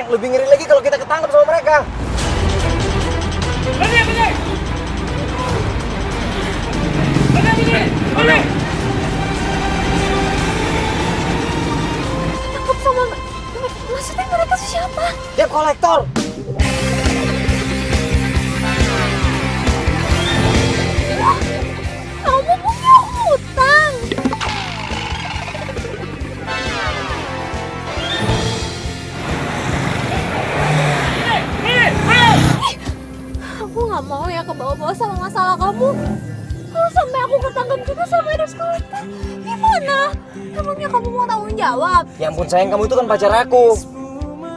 Lebih ngeri lagi kalau kita ketangkap sama mereka. Takut sama... Maksudnya mereka siapa? Debt collector. Kamu punya utang. Aku nggak mau ya kebawa-bawa sama masalah kamu. Kalau sampai aku ketangkep juga sama debt collector, gimana? Emangnya kamu mau tanggung jawab? Ya ampun sayang, kamu itu kan pacar aku.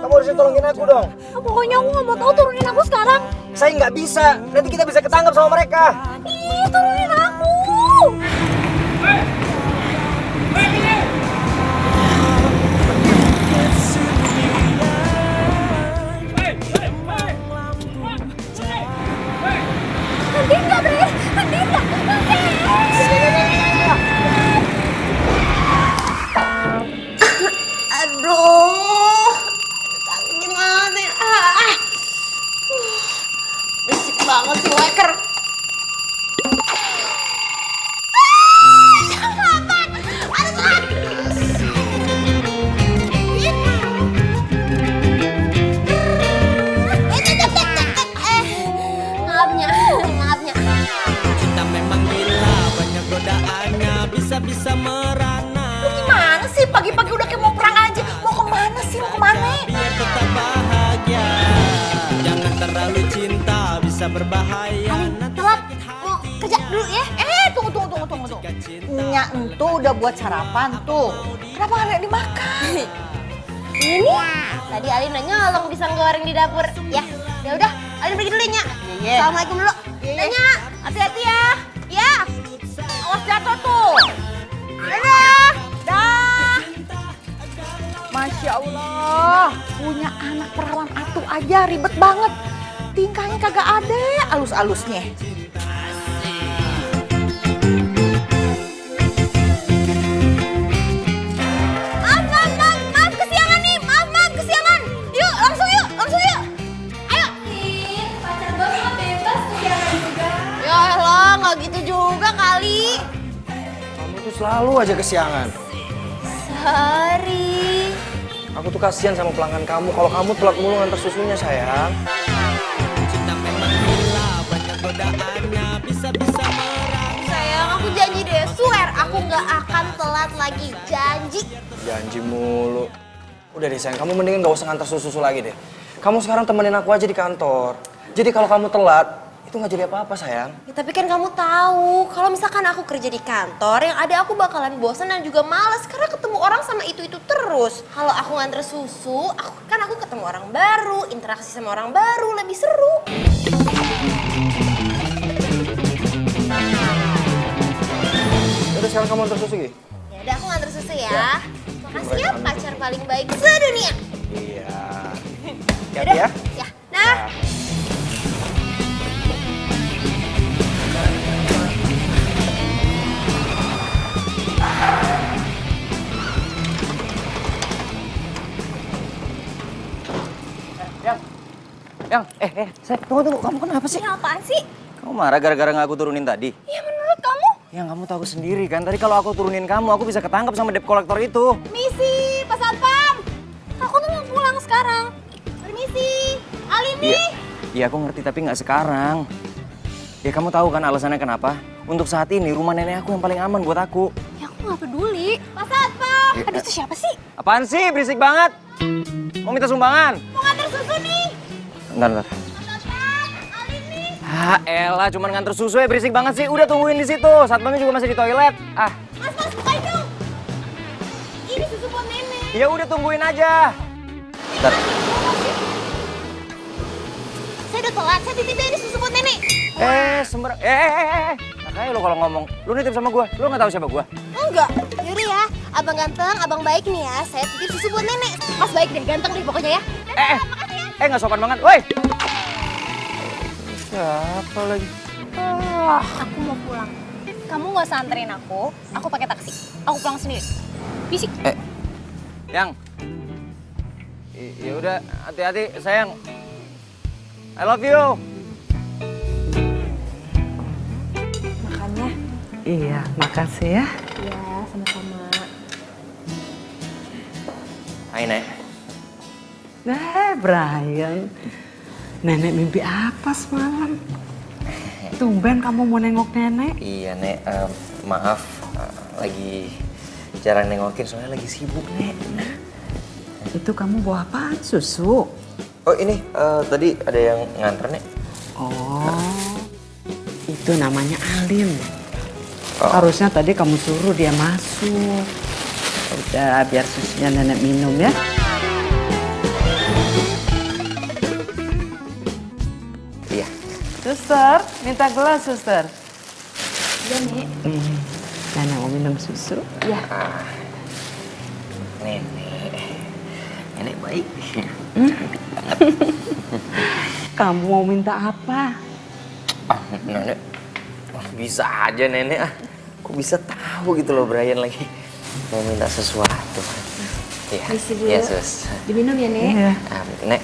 Kamu harusnya tolongin aku dong. Pokoknya aku nggak mau tahu, turunin aku sekarang. Saya nggak bisa. Nanti kita bisa ketangkap sama mereka. Ih, turunin aku. Nanti nggak, Bre. Nanti nggak. Aduh. Gimana ya? Berisik banget sih, Waker. Maafnya. Cinta memang gila, banyak godaannya, bisa-bisa merana. Lu gimana sih? Pagi-pagi udah kayak mau perang aja. Mau kemana sih? Mau kemana? Biar tetap bahagia, jangan terlalu cinta, bisa berbahaya. Nanti Telat. sakit hati. Mau kerja dulu ya? Tunggu. Nya itu udah buat sarapan tuh. Kenapa nggak dimakan? Ini? Tadi Alin udah nyolong pisang goreng di dapur. Ya udah, Alin pergi dulu Nya. Assalamualaikum dulu. Nya, hati-hati ya. Ya. Awas jatuh tuh. Dadah. Dah. Masya Allah, punya anak perawan atuh aja ribet banget. Tingkahnya kagak ada alus-alusnya. Maaf kesiangan nih. Maaf kesiangan. Yuk, langsung yuk. Ayo. Pacar gue mah bebas kesiangan juga. Ya elah, nggak gitu juga kali. Kamu tuh selalu aja kesiangan. Sorry. Aku tuh kasihan sama pelanggan kamu. Kalau kamu telat mulu ngantar susunya sayang. Cinta memang gila, banyak godaannya, bisa-bisa merana. Sayang, aku janji deh. Swear, aku nggak akan telat lagi. Janji. Janji mulu. Udah deh sayang, kamu mendingan gak usah ngantar susu lagi deh. Kamu sekarang temenin aku aja di kantor. Jadi kalau kamu telat, itu gak jadi apa-apa sayang. Ya, tapi kan kamu tahu, kalau misalkan aku kerja di kantor, yang ada aku bakalan bosan dan juga malas karena ketemu orang sama itu terus. Kalau aku nganter susu, aku ketemu orang baru, interaksi sama orang baru, lebih seru. Udah sekarang kamu ngantar susu Gi? Ya udah, aku nganter susu ya. Makasih ya pacar paling baik sedunia. Iya. Yaudah, Ya. ya. Nah. Yang, saya tunggu, kamu kenapa sih? Ini apaan sih? Kamu marah gara-gara nggak aku turunin tadi? Ya menurut kamu? Yang kamu tahu sendiri kan, tadi kalau aku turunin kamu, aku bisa ketangkap sama debt collector itu. Misi, Pak Satpam. Aku tuh mau pulang sekarang. Permisi, Alin nih. Iya, aku ngerti tapi nggak sekarang. Ya kamu tahu kan alasannya kenapa? Untuk saat ini rumah nenek aku yang paling aman buat aku. Ya aku nggak peduli. Pak Satpam. Aduh, itu siapa sih? Apaan sih? Berisik banget. Mau minta sumbangan? Mau nganter susu nih. Bentar. Pak Satpam, Alin nih. Ah, elah, cuman nganter susu ya berisik banget sih. Udah tungguin di situ. Satpamnya juga masih di toilet. Ah. Mas, bukain dong. Ini susu buat nenek. Ya udah tungguin aja. Bentar. Saya udah telat, saya titipin ini susu buat nenek. Sembarang. Makanya lo kalau ngomong, lu nitip sama gua. Lu nggak tahu siapa gua? Enggak, yaudah ya. Abang ganteng, abang baik nih ya. Saya titip susu buat nenek. Mas baik deh, ganteng deh pokoknya ya. Makasih ya. Nggak sopan banget. Woi. Siapa lagi? Aku mau pulang. Kamu nggak usah anterin aku pakai taksi. Aku pulang sendiri. Bisik. Yang. Ya udah, hati-hati sayang. I love you. Makannya. Iya, makasih ya. Ya, sama-sama. Hai, Nek. Brian. Nenek mimpi apa semalam? Tumben kamu mau nengok nenek? Iya, Nek. Maaf, lagi jarang nengokin soalnya lagi sibuk, Nek. Itu kamu bawa apaan? Susu? Oh, ini tadi ada yang nganter, Nek. Oh, itu namanya Alin. Oh. Harusnya tadi kamu suruh dia masuk. Udah, biar susunya nenek minum ya. Iya. Suster, minta gelas, suster. Iya, Nek. Nenek mau minum susu. Iya. Nenek baik. Kamu mau minta apa? Nenek, bisa aja Nenek. Kok bisa tahu gitu loh Brian lagi mau minta sesuatu. Iya, Misi dulu. iya sus. Diminum ya, Nek? Iya. Nek,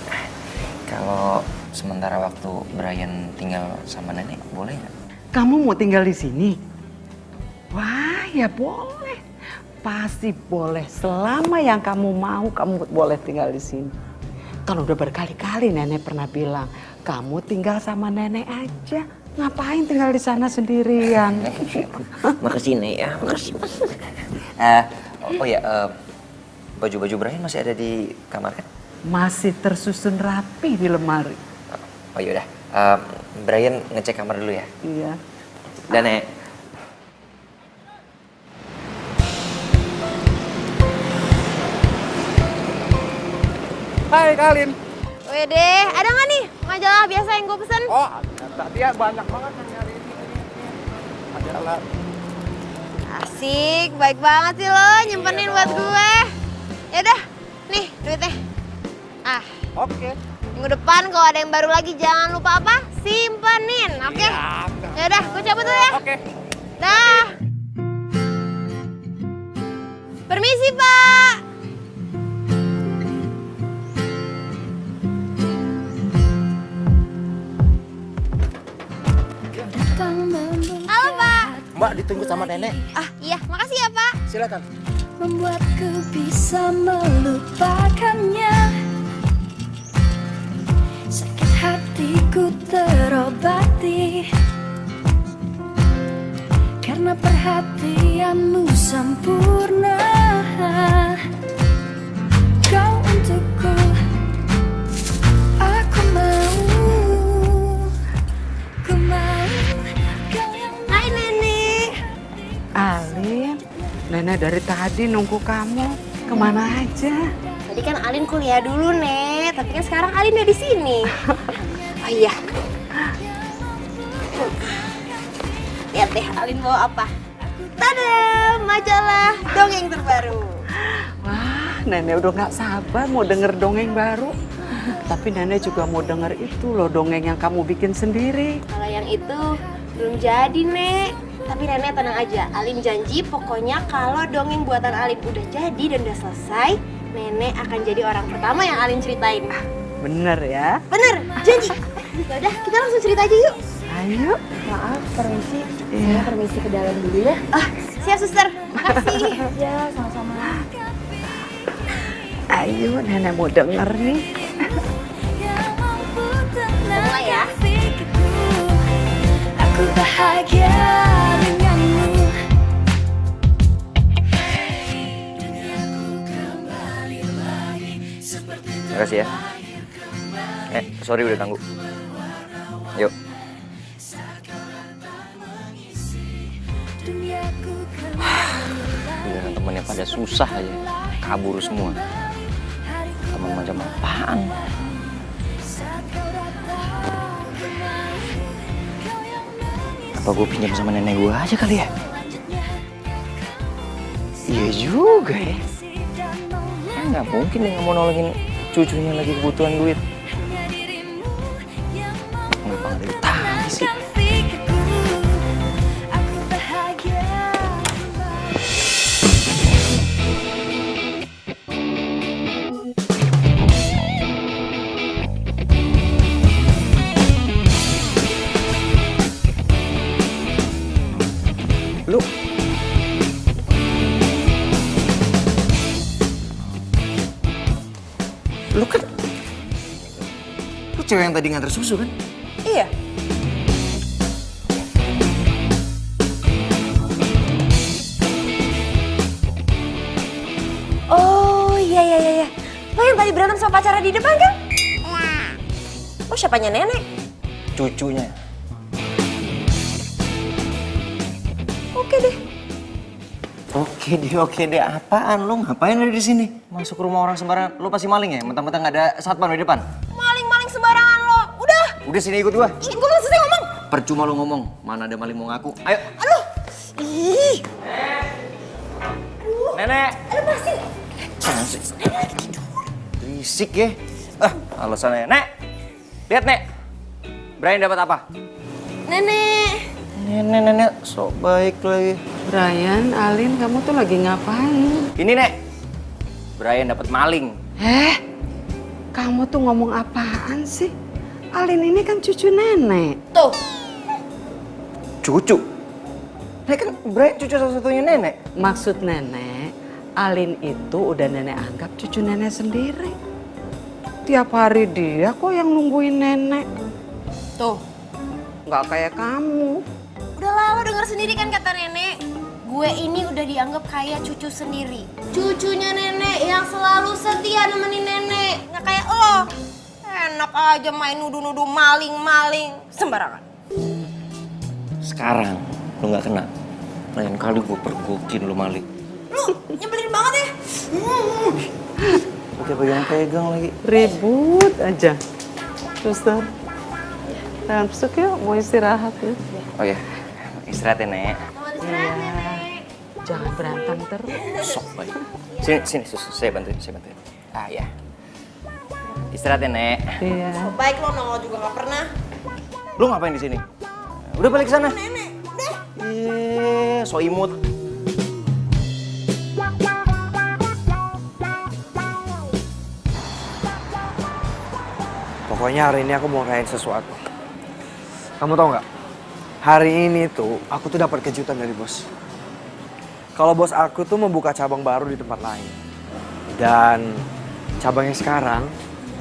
kalau sementara waktu Brian tinggal sama Nenek, boleh nggak? Kamu mau tinggal di sini? Wah, ya boleh. Pasti boleh. Selama yang kamu mau, kamu boleh tinggal di sini. Kan udah berkali-kali nenek pernah bilang, kamu tinggal sama nenek aja. Ngapain tinggal di sana sendirian? Makasih Nek ya, makasih. Oh ya, baju-baju Brian masih ada di kamar kan? Masih tersusun rapi di lemari. Oh yaudah, Brian ngecek kamar dulu ya. Iya. Dan Nek. Hai Kalin. Wede, ada nggak nih majalah biasa yang gue pesen? Oh, tadi ya banyak banget yang nyari ini. Majalah. Asik, baik banget sih lo nyimpenin buat gue. Yaudah, nih duitnya. Ah, Oke. minggu depan kalau ada yang baru lagi jangan lupa apa? Simpenin, oke? Yaudah, gue cabut dulu ya. Oke. Dah. Permisi, Pak. Halo, Pak. Mbak ditunggu sama nenek. Ah, iya, makasih ya, Pak. Silakan. Membuatku bisa melupakannya. Sakit hatiku terobati karena perhatianmu sempurna. Kau untukku, aku mau. Ku mau kau yang Hai, Nenek. Alin, nenek dari tadi nunggu kamu. Kemana aja? Tadi kan Alin kuliah dulu, Nek. Tapi kan sekarang Alin udah di sini. Oh iya. Lihat deh, Alin bawa apa? Tada, majalah dongeng terbaru. Wah, nenek udah gak sabar mau denger dongeng baru. Tapi nenek juga mau denger itu loh dongeng yang kamu bikin sendiri. Kalau yang itu belum jadi, Nek. Tapi Nenek tenang aja, Alin janji pokoknya kalau dongeng buatan Alin udah jadi dan udah selesai, Nenek akan jadi orang pertama yang Alin ceritain. Bener ya? Bener, janji. Yaudah, kita langsung cerita aja yuk. Ayo. Maaf, permisi. Iya. Saya permisi ke dalam dulu ya. Ah, siap suster. Makasih. Ya, sama-sama. Ayo, nenek mau denger nih. yang mampu Mulai ya. tenangkan pikirku. Aku bahagia denganmu. Duniaku kembali lagi seperti Makasih ya. Sorry udah ganggu. Yuk. duniaku kembali Giliran temennya pada susah aja. Kabur semua. Teman macam apaan? saat kau datang kemari. Kau yang menangis Apa gue pinjam sama nenek gue aja kali ya? Iya juga ya. dan mau Kan nggak mungkin dia nggak mau nolongin cucunya lagi kebutuhan duit. hanya dirimu yang mampu Kenapa nggak dari tadi sih? tenangkan pikirku. Aku bahagia kembali. Lu kan... Lu cewek yang tadi nganter susu kan? Iya. Oh iya. Lo yang tadi berantem sama pacarnya di depan kan? Lo siapanya nenek? Cucunya. Oke deh. Oke deh. Apaan? Lu ngapain ada di sini? Masuk rumah orang sembarangan. Lu pasti maling ya? Mentang-mentang nggak ada satpam di depan. Maling-maling sembarangan lo. Udah. Udah sini ikut gua. Ih, gue belum selesai ngomong. Percuma lu ngomong. Mana ada maling mau ngaku. Ayo. Aduh. Ih. Nenek. Lepasin. Berisik ya. Alasannya. Nek. Lihat, Nek. Brian dapat apa? Nenek. Nenek. Sok baik lagi. Brian, Alin, kamu tuh lagi ngapain? Ini, Nek. Brian dapat maling. Kamu tuh ngomong apaan sih? Alin ini kan cucu nenek. Tuh. Cucu. Nek kan Brian cucu satu-satunya nenek. Maksud nenek, Alin itu udah nenek anggap cucu nenek sendiri. Tiap hari dia kok yang nungguin nenek. Tuh. Nggak kayak kamu. Udah lah, lo denger sendiri kan kata nenek. Gue ini udah dianggap kayak cucu sendiri. Cucunya nenek yang selalu setia nemenin nenek. Nggak kayak lo. Enak aja main nuduh-nuduh maling-maling. Sembarangan. Sekarang lu nggak kena. Lain kali gue pergokin lu maling. Lu nyebelin banget ya. Oke, pegang lagi. Ribut aja. Suster, jangan besok yuk, mau istirahat ya. Oh ya, istirahat ya, Nek. Selamat istirahat nenek. Jangan berantem terus. Sok baik. Sini, susu. Saya bantuin. Ah, ya. Istirahat ya, Nek. Iya. Baik lo nongol juga nggak pernah. Lu ngapain di sini? Udah balik ke sana. Nenek, udah. So imut. Pokoknya hari ini aku mau ngerayain sesuatu. Kamu tau nggak? Hari ini tuh aku tuh dapat kejutan dari bos. Kalau bos aku tuh membuka cabang baru di tempat lain. Dan cabangnya sekarang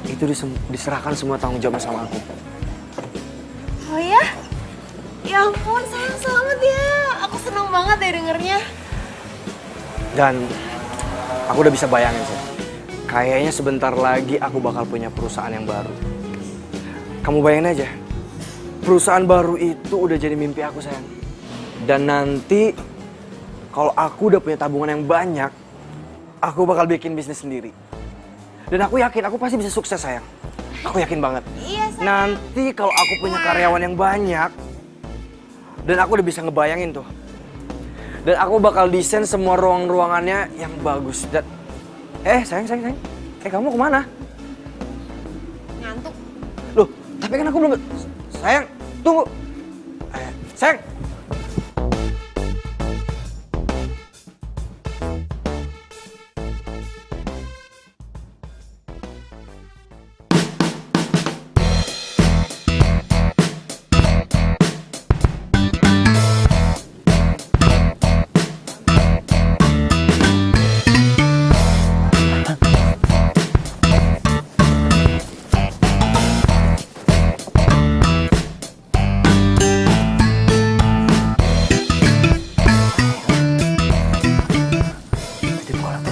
itu diserahkan semua tanggung jawabnya sama aku. Oh ya? Ya ampun, sayang selamat ya. Aku seneng banget ya dengernya. Dan aku udah bisa bayangin sih. Kayaknya sebentar lagi aku bakal punya perusahaan yang baru. Kamu bayangin aja. Perusahaan baru itu udah jadi mimpi aku, sayang. Dan nanti kalau aku udah punya tabungan yang banyak, aku bakal bikin bisnis sendiri. Dan aku yakin aku pasti bisa sukses, sayang. Aku yakin banget. Iya, sayang. Nanti kalau aku punya karyawan yang banyak, dan aku udah bisa ngebayangin tuh. Dan aku bakal desain semua ruang-ruangannya yang bagus. Dan sayang. Kamu kemana? Ngantuk. Loh, tapi kan aku belum... Sayang, tunggu. Sayang.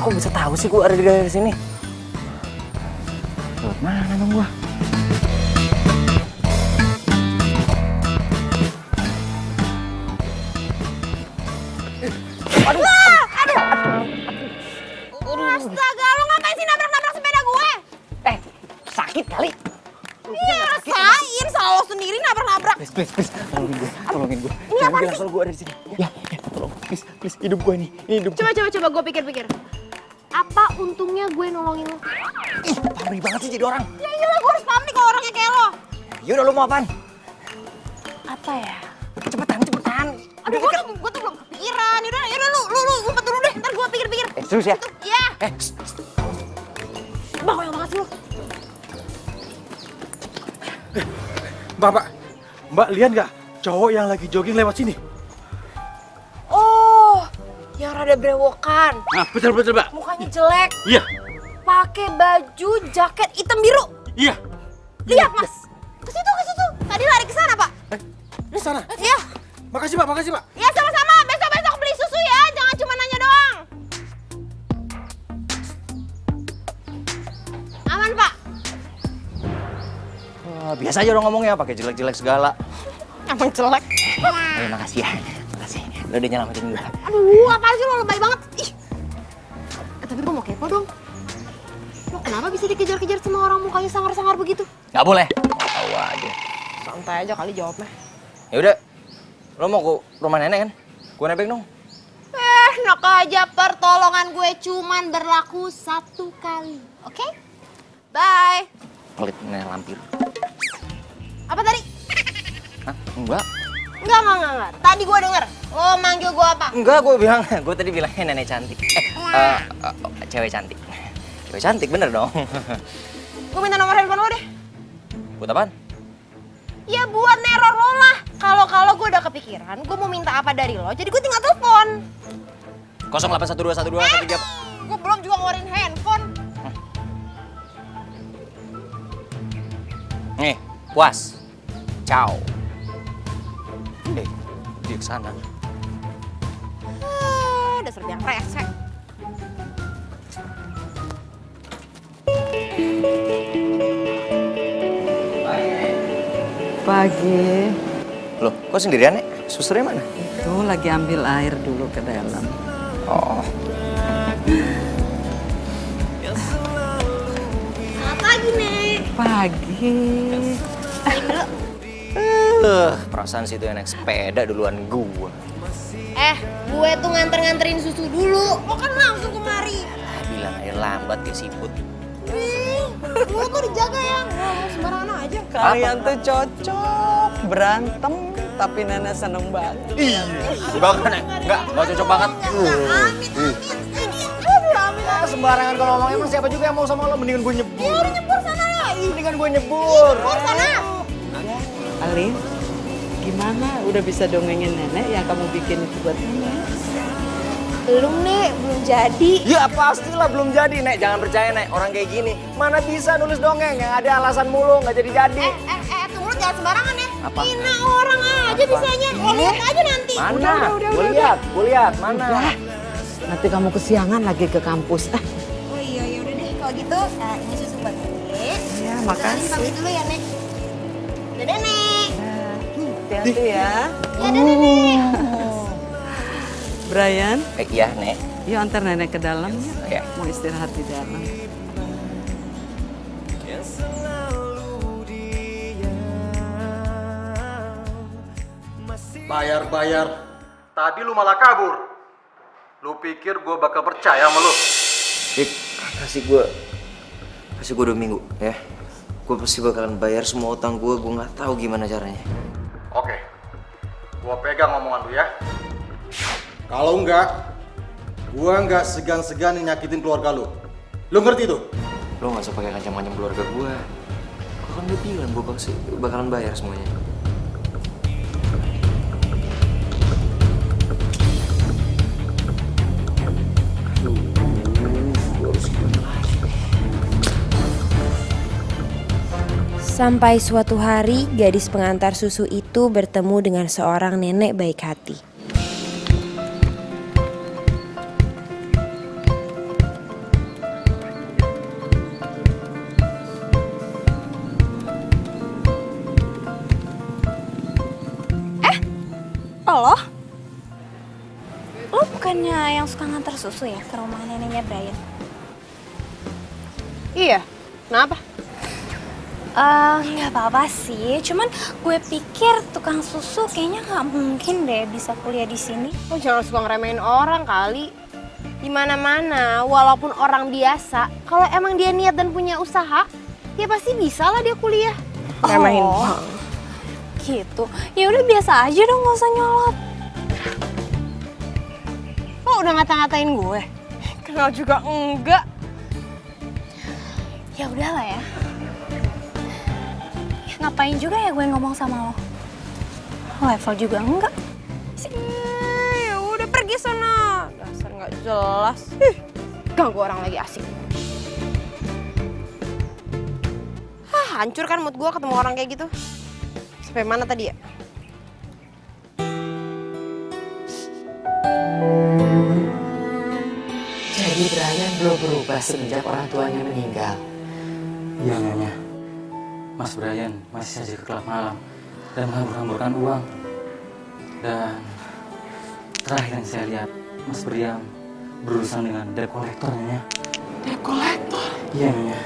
Kok bisa tahu sih gue ada di daerah sini? Mana dong gue? Astaga, lo ngapain sih nabrak-nabrak sepeda gue? Sakit kali. Iya, rasain. Salah lo sendiri nabrak-nabrak. Please. Tolongin gue. Jangan bilang soal gue ada di sini. Ya, tolong. Please. Hidup gue nih. Coba, gue pikir-pikir. Apa untungnya gue nolongin lo? Ih, pamrih banget sih jadi orang. Ya iyalah, gue harus paham nih kalau orangnya kayak lo. Yaudah, lu mau apaan? Apa ya? Cepetan. Aduh, gue tuh belum kepikiran. Yaudah, lu ngumpet dulu deh. Ntar gue pikir-pikir. Serius ya? Iya. Bang, yang banget sih lo. Mbak lihat nggak cowok yang lagi jogging lewat sini? Oh, yang rada brewokan. Nah, betul Mbak. Mukanya jelek. Iya. Pakai pakai baju jaket hitam biru. Iya. Lihat Mas. Ke situ. Tadi lari ke sana Pak. Di sana. Iya. Makasih Pak. Ya sama-sama. Besok beli susu ya. Jangan cuma nanya doang. Aman Pak. Wah, biasa aja orang ngomongnya, pakai jelek-jelek segala. Emang jelek. Ayo, makasih ya. Makasih. Lo udah nyelamatin gue. Aduh, apaan sih lo lebay banget. Ih. Tapi gue mau kepo dong. Lo kenapa bisa dikejar-kejar sama orang mukanya sangar-sangar begitu? Nggak boleh. Tahu aja. Santai aja kali jawabnya. Ya udah. Lo mau ke rumah nenek kan? Gue nebeng dong. Enak aja, pertolongan gue cuman berlaku 1 kali. Oke? Bye. Pelit nenek lampir. Apa tadi? Hah? Enggak. Enggak. Tadi gue denger. Lo manggil gue apa? Enggak, gue tadi bilangnya nenek cantik. Cewek cantik. Cewek cantik bener dong. Gue minta nomor handphone lo deh. Buat apaan? Ya buat neror lo lah. Kalau gue udah kepikiran, gue mau minta apa dari lo, jadi gue tinggal telepon. 08121213. Gue belum juga ngeluarin handphone. Nih, puas. Ciao. Dia kesana. Dasar biang rese. Pagi. Loh, kok sendirian, Nek? Susternya mana? Tuh lagi ambil air dulu ke dalam. Oh. Selamat pagi, Nek. Pagi. Perasaan situ yang naik sepeda duluan gua. Gue tuh nganterin susu dulu. Lo kan langsung kemari. Bilang aja lambat kayak siput. Lo tuh dijaga ya. Nggak sembarangan aja. Kalian tuh cocok berantem tapi Nana seneng banget. Enggak kan, Nek? Enggak cocok banget. Sembarangan kalau ngomong emang siapa juga yang mau sama lo, mendingan gue nyebur. Ya udah nyebur sana ya. Mendingan gue nyebur. Nyebur sana. Alin, gimana? Udah bisa dongengin nenek yang kamu bikin itu buat nenek? Belum, Nek. Belum jadi. Ya pastilah belum jadi, Nek. Jangan percaya, Nek. Orang kayak gini mana bisa nulis dongeng yang ada alasan mulu nggak jadi-jadi. Tunggu, jangan sembarangan ya. Apa? Hina orang aja bisanya. Lihat aja nanti. Mana? Gue lihat. Mana? Udah, nanti kamu kesiangan lagi ke kampus. Oh iya, ya udah deh kalau gitu. Ini susu buat Nek. Ya, Alin makasih. pamit dulu ya, Nek. Dadah, Nek. Hati-hati ya. Ya, dadah, Nek. Brian, Iya, Nek. yuk antar nenek ke dalam ya. Iya. Mau istirahat di dalam. Bayar. Tadi lu malah kabur. Lu pikir gue bakal percaya sama lu? Dik, kasih gue 2 minggu ya. Gue pasti bakalan bayar semua utang gue nggak tahu gimana caranya. Oke, gue pegang omongan lu ya. Kalau enggak, gue nggak segan-segan nyakitin keluarga lu. Lu ngerti tuh? Lo nggak usah pakai ngancam-ngancam keluarga gue. Gue kan udah bilang gue bakalan bayar semuanya. Sampai suatu hari, gadis pengantar susu itu bertemu dengan seorang nenek baik hati. Lo bukannya yang suka ngantar susu ya ke rumah neneknya Brian? Iya. Kenapa? Nggak apa-apa sih, cuman gue pikir tukang susu kayaknya nggak mungkin deh bisa kuliah di sini. Lo jangan suka ngeremehin orang kali. Di mana-mana, walaupun orang biasa, kalau emang dia niat dan punya usaha, ya pasti bisa lah dia kuliah. Remehin banget. Gitu. Ya udah biasa aja dong, nggak usah nyolot. Lo udah ngata-ngatain gue? Kenal juga enggak. Ya udahlah ya. Ngapain juga ya gue ngomong sama lo? Level juga enggak. Ya udah pergi sana. Dasar nggak jelas. Ganggu orang lagi asik. hancur kan mood gue ketemu orang kayak gitu. Sampai mana tadi ya? Jadi Brian belum berubah semenjak orang tuanya meninggal. Iya Nyonya, Mas Brian masih saja ke klub malam dan menghambur-hamburkan uang. Dan terakhir yang saya lihat, Mas Brian berurusan dengan debt collector Nyonya. Debt collector? Iya Nyonya.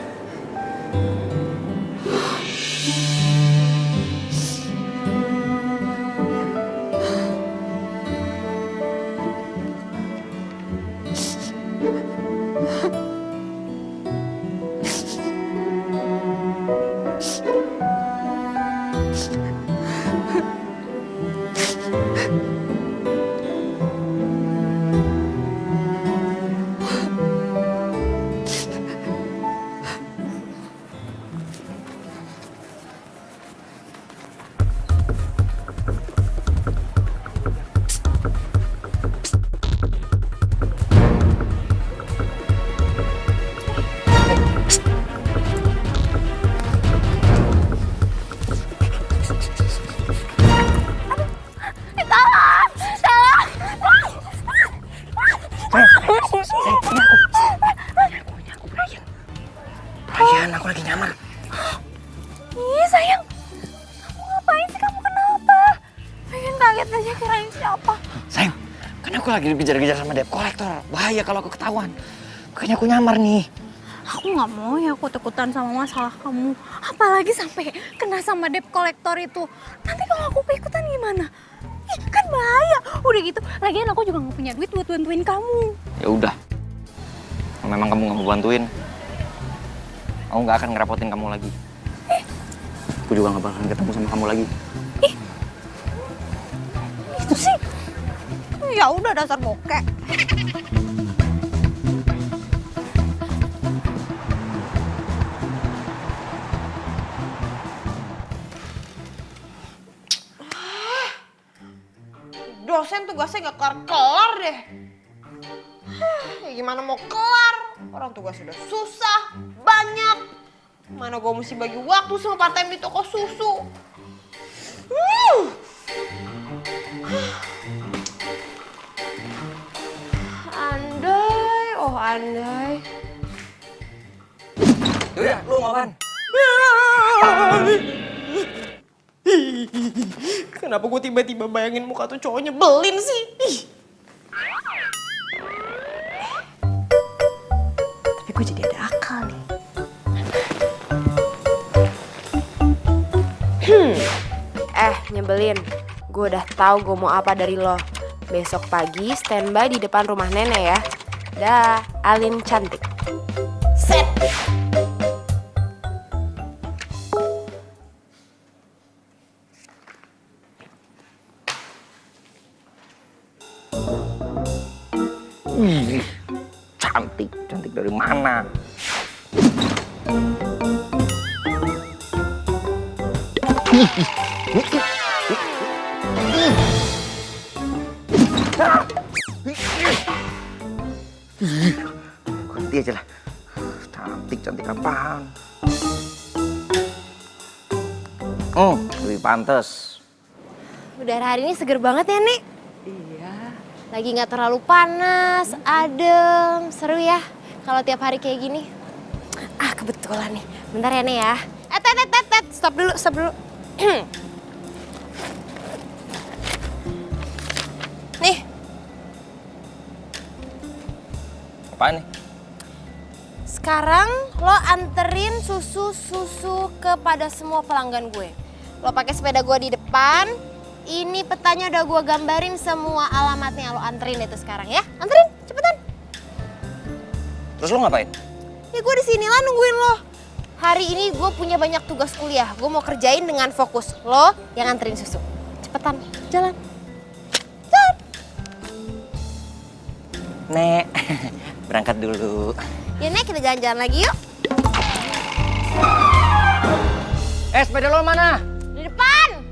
Brian, aku lagi nyamar. Ih sayang, kamu ngapain sih? Kamu kenapa? Pengen kaget aja kirain siapa. Sayang, kan aku lagi dikejar-kejar sama debt collector. Bahaya kalau aku ketahuan. Makanya aku nyamar nih. Aku nggak mau ya ikut-ikutan sama masalah kamu. Apalagi sampai kena sama debt collector itu. Nanti kalau aku keikutan gimana? Ih, kan bahaya. Udah gitu, lagian aku juga nggak punya duit buat bantuin kamu. Ya udah. Kalau memang kamu nggak mau bantuin, aku nggak akan ngerepotin kamu lagi. Aku juga nggak bakalan ketemu sama kamu lagi. Itu sih. Ya udah dasar bokek. Dosen tugasnya gak kelar-kelar deh. Ya gimana mau kelar? Orang tugas sudah susah, banyak. Mana gue mesti bagi waktu sama part time di toko susu. Andai, oh andai. Yaudah, lu mau apaan? Kenapa gue tiba-tiba bayangin muka tuh cowok nyebelin sih? Tapi gue jadi ada akal nih. Nyebelin. Gue udah tahu gue mau apa dari lo. Besok pagi standby di depan rumah nenek ya. Dah, Alin cantik. Set. Cantik, cantik dari mana? Ganti aja lah. Cantik, cantik apaan? Lebih pantas. Udara hari ini seger banget ya, Nek? Iya. Lagi nggak terlalu panas, adem, seru ya kalau tiap hari kayak gini. Ah, kebetulan nih. Bentar ya, Nek ya. Tet. Stop dulu. Nih. Apaan nih? Sekarang lo anterin susu kepada semua pelanggan gue. Lo pakai sepeda gue di depan. Ini petanya udah gue gambarin semua alamatnya. Lo anterin itu sekarang ya. Anterin, cepetan. Terus lo ngapain? Ya gue di sini lah nungguin lo. Hari ini gue punya banyak tugas kuliah. Gue mau kerjain dengan fokus. Lo yang anterin susu. Cepetan, jalan. Nek, berangkat dulu. Ya Nek, kita jalan-jalan lagi yuk. Sepeda lo mana? Di depan.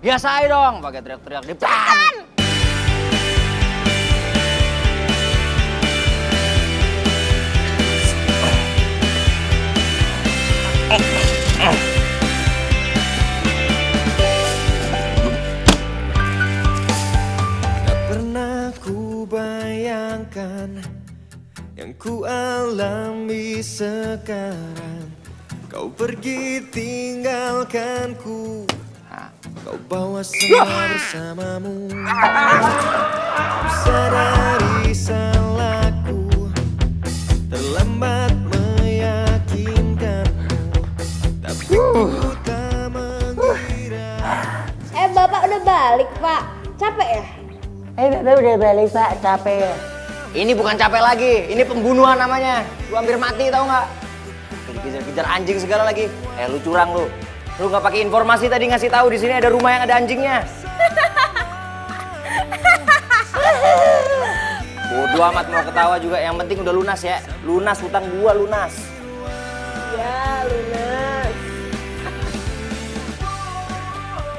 Biasa aja dong, pakai teriak-teriak di depan. Cepetan. Kau pergi tinggalkanku, kau bawa semua bersamamu. Sadari salahku, terlambat meyakinkanmu, tapi ku tak mengira. Bapak udah balik, Pak. Capek ya? Bapak udah balik, Pak. Capek ya? Ini bukan capek lagi, ini pembunuhan namanya. Lu hampir mati tau nggak? Dikejar-kejar anjing segala lagi. Lu curang lu. Lu nggak pakai informasi tadi ngasih tahu di sini ada rumah yang ada anjingnya. Bodoh amat mau ketawa juga. Yang penting udah lunas ya. Lunas hutang gua lunas. Ya, lunas.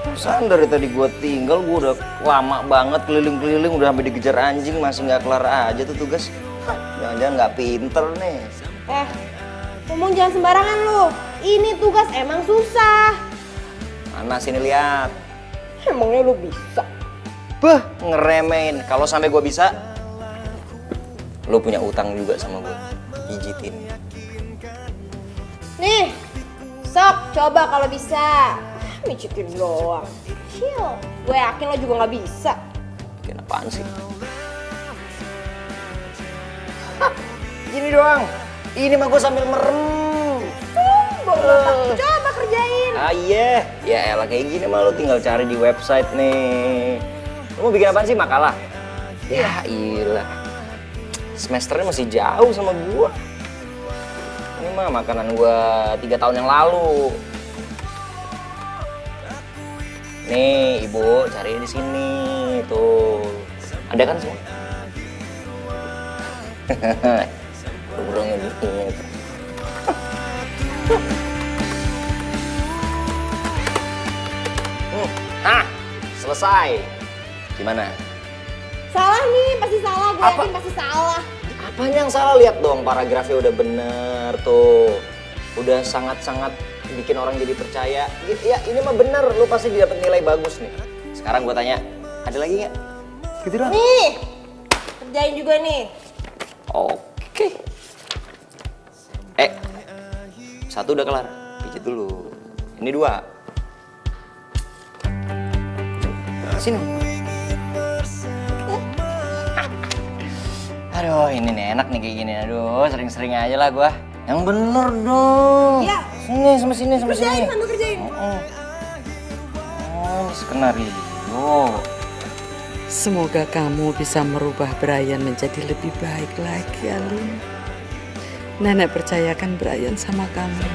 Pesan dari tadi gua tinggal, gua udah lama banget keliling-keliling, udah sampai dikejar anjing masih nggak kelar aja tuh tugas. Jangan-jangan nggak pinter nih. Ngomong jangan sembarangan lu. Ini tugas emang susah. Mana sini lihat. Emangnya lu bisa? Beh, ngeremehin. Kalau sampai gua bisa, lu punya utang juga sama gua. Pijitin. Nih, sok coba kalau bisa. Mijitin doang. Chill. Gue yakin lo juga nggak bisa. Bikin apaan sih? Gini doang. Ini mah gue sambil merem. Coba kerjain. Iya. Ya elah kayak gini mah lo tinggal cari di website nih. Lo mau bikin apaan sih? Makalah? Ya ilah. Semesternya masih jauh sama gue. Ini mah makanan gue 3 tahun yang lalu. Nih, Ibu, cari di sini. Tuh. Ada kan semua? Burungnya dikit. Nah, selesai. Gimana? Salah nih, pasti salah. Gue yakin pasti salah. Apanya yang salah? Lihat dong, paragrafnya udah bener tuh. Udah sangat-sangat bikin orang jadi percaya. Ya ini mah bener, lu pasti dapat nilai bagus nih. Sekarang gue tanya, ada lagi nggak? Gitu doang. Nih, kerjain juga nih. Oke. Satu udah kelar, pijit dulu. Ini 2. Sini. Aduh, ini nih enak nih kayak gini. Aduh, sering-sering aja lah gua. Yang bener dong. Ya. Sini, sama sini, sama sini. Kerjain, sambil kerjain. Oh, skenario. Semoga kamu bisa merubah Brian menjadi lebih baik lagi, Alin. Nenek percayakan Brian sama kamu.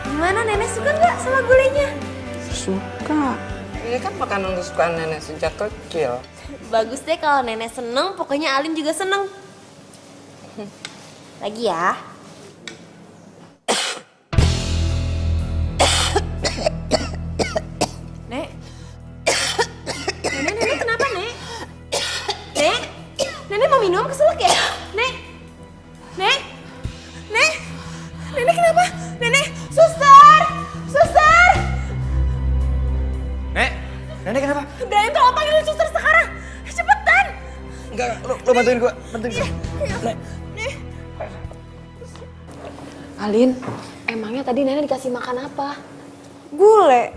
Gimana, Nenek suka nggak sama gulenya? Suka. Ini kan makanan kesukaan nenek sejak kecil. Bagus deh kalau Nenek seneng, pokoknya Alin juga seneng. Lagi ya. Nek. Nenek kenapa, Nek? Nek? Nenek mau minum keselak ya? Nek? Nek? Nek? Nenek kenapa? Nenek, suster! Suster! Nenek kenapa? Brian tolong panggilin suster sekarang. Cepetan. Enggak, lu bantuin gua, Nek. Alin, emangnya tadi nenek dikasih makan apa? Gule.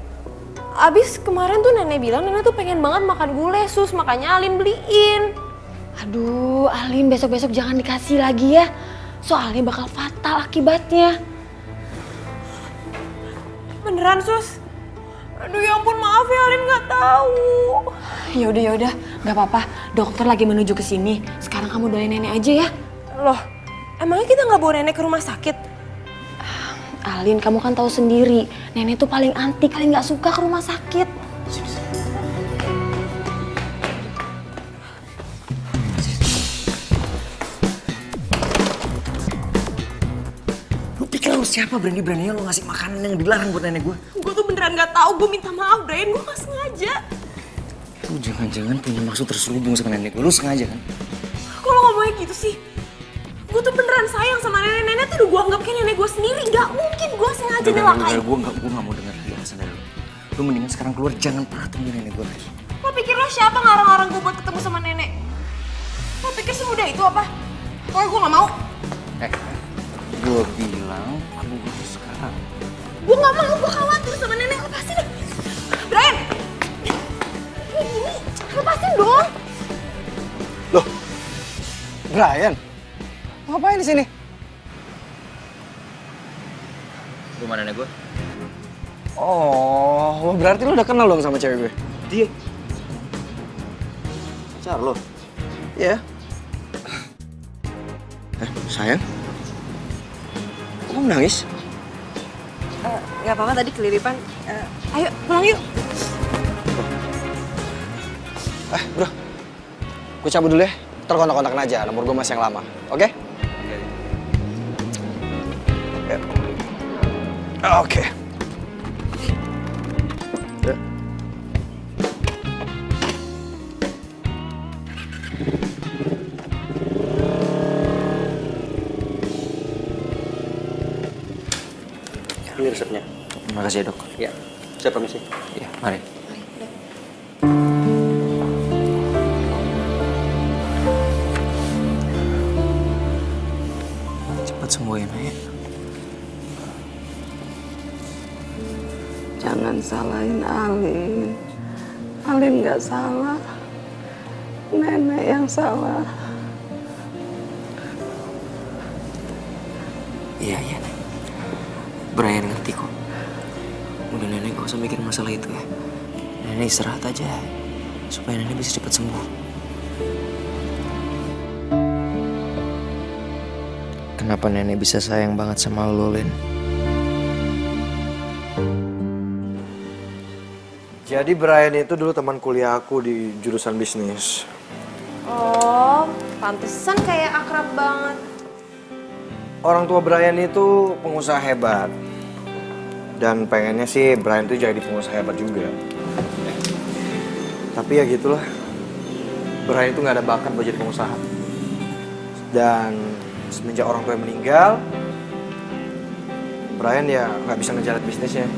Abis kemarin tuh nenek bilang nenek tuh pengen banget makan gule, Sus. Makanya Alin beliin. Aduh, Alin besok-besok jangan dikasih lagi ya. Soalnya bakal fatal akibatnya. Beneran, Sus? Aduh ya ampun, maaf ya Alin nggak tahu. Yaudah, nggak apa-apa. Dokter lagi menuju ke sini. Sekarang kamu doain nenek aja ya. Loh, emangnya kita nggak bawa nenek ke rumah sakit? Alin, kamu kan tahu sendiri, nenek tuh paling anti, paling nggak suka ke rumah sakit. Lu pikir lu siapa berani-beraninya lu ngasih makanan yang dilarang buat nenek gua? Gue tuh beneran nggak tahu. Gue minta maaf, Brian. Gue nggak sengaja. Lu jangan-jangan punya maksud terselubung sama nenek gua. Lu sengaja kan? Kalau ngomongnya gitu sih, gue tuh beneran sayang sama nenek. Nenek tuh udah gue anggap kayak nenek gue sendiri. Gak mungkin gue sengaja nyelakain. Gue nggak mau dengar penjelasan dari lu. Lu mendingan sekarang keluar, jangan pernah temuin nenek gue lagi. Lo pikir lo siapa ngarang-ngarang gue buat itu apa. Pokoknya gue gak mau. Gue bilang kamu urus sekarang. Gue gak mau, gue khawatir sama nenek. Lepasin deh. Brian! Kayak gini, lepasin dong. Loh, Brian, ngapain di sini? Rumah nenek gue. Oh, berarti lo udah kenal dong sama cewek gue? Dia. Pacar lo? Iya. Sayang? Kok kamu nangis? Gak apa-apa, tadi keliripan. Ayo, pulang yuk. Bro, gue cabut dulu ya. Ntar kontak-kontakan aja, nomor gue masih yang lama. Oke? Oke. Ini resepnya. Makasih ya, Dok. Ya, saya permisi. Ya, mari. Cepat sembuh ya, Maya. Jangan salahin Alin. Alin nggak salah. Nenek yang salah. Iya, Nek. Brian ngerti kok. Udah nenek gak usah mikir masalah itu ya. Nenek istirahat aja. Supaya nenek bisa cepat sembuh. Kenapa nenek bisa sayang banget sama lo, Lin? Jadi Brian itu dulu teman kuliah aku di jurusan bisnis. Oh, pantesan kayak akrab banget. Orang tua Brian itu pengusaha hebat. Dan pengennya sih Brian tuh jadi pengusaha hebat juga. Tapi ya gitulah. Brian itu nggak ada bakat buat jadi pengusaha. Dan semenjak orang tua meninggal, Brian ya nggak bisa ngejalan bisnisnya.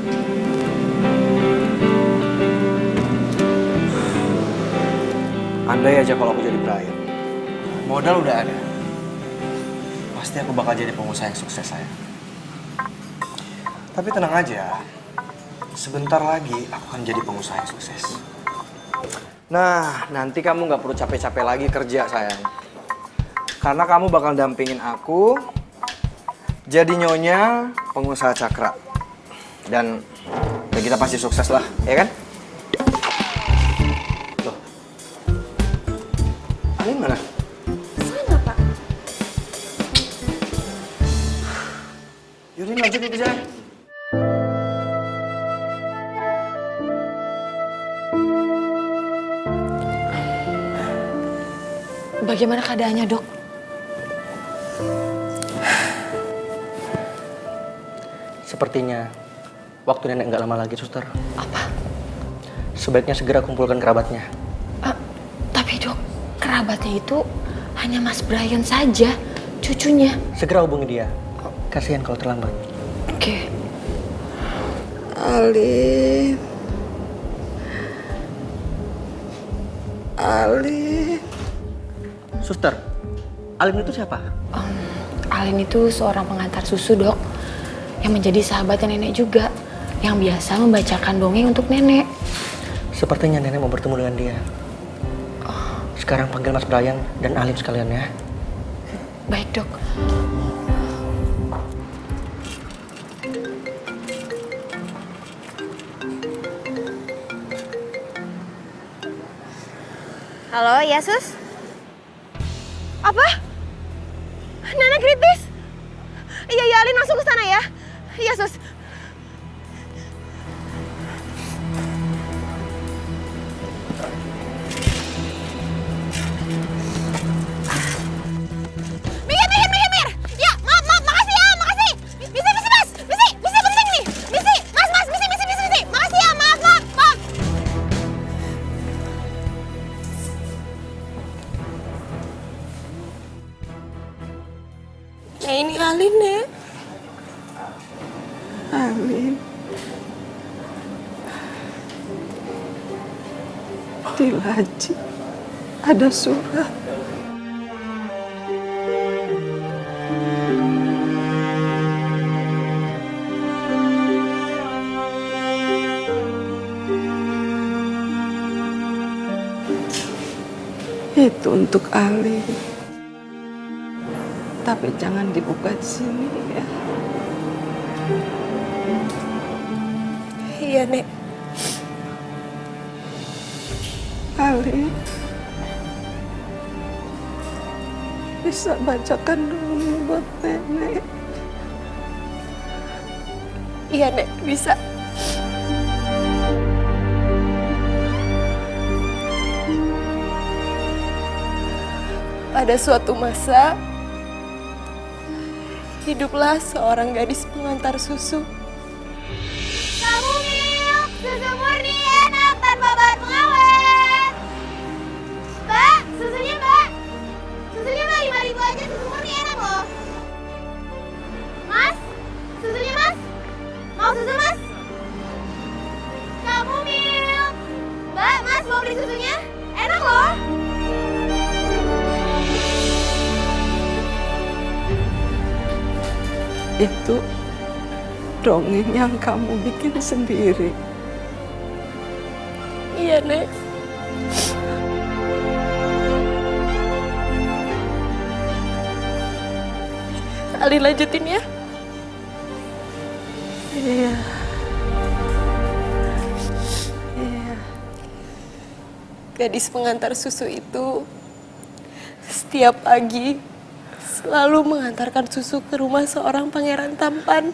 Andai aja kalau aku jadi Brian, modal udah ada. Pasti aku bakal jadi pengusaha yang sukses, sayang. Tapi tenang aja, sebentar lagi aku akan jadi pengusaha yang sukses. Nah, nanti kamu nggak perlu capek-capek lagi kerja, sayang. Karena kamu bakal dampingin aku jadi nyonya pengusaha Cakra. Dan ya kita pasti sukses lah, ya kan? Loh, Alin mana? Sana, Pak. Yaudah, lanjutin kerja. Bagaimana keadaannya, Dok? Sepertinya waktu nenek nggak lama lagi, suster. Apa? Sebaiknya segera kumpulkan kerabatnya. Tapi, Dok, kerabatnya itu hanya Mas Brian saja, cucunya. Segera hubungi dia. Kasihan kalau terlambat. Oke. Alin. Alin. Suster, Alin itu siapa? Alin itu seorang pengantar susu, Dok. Yang menjadi sahabatnya nenek juga. Yang biasa membacakan dongeng untuk nenek. Sepertinya nenek mau bertemu dengan dia. Sekarang panggil Mas Brian dan Alin sekalian ya. Baik, Dok. Halo, ya Sus? Apa? Nenek kritis? Iya, ya Alin langsung ke sana ya. Iya, Sus. Mir. Ya, makasih ya, makasih. Misi, Mas. Misi penting nih. Misi, Mas, misi. Makasih ya, maaf. Ya ini Alin, Nek. Alin. Di laci ada surat. Itu untuk Ali. Tapi jangan dibuka di sini ya. Iya, Nek. Ali, bisa bacakan dulu buat nenek. Iya, Nek, bisa. Pada suatu masa, hiduplah seorang gadis pengantar susu. Kamu milk, susu murni enak tanpa bahan pengawet. Mbak, susunya mbak. Susunya mbak 5.000 aja, susu murni enak loh. Mas, susunya mas. Mau susu mas? Kamu milk. Mbak, mas mau beli susunya? Enak loh. Itu dongeng yang kamu bikin sendiri. Iya, Nek. Ali lanjutin ya. Iya. Iya. Gadis pengantar susu itu setiap pagi selalu mengantarkan susu ke rumah seorang pangeran tampan.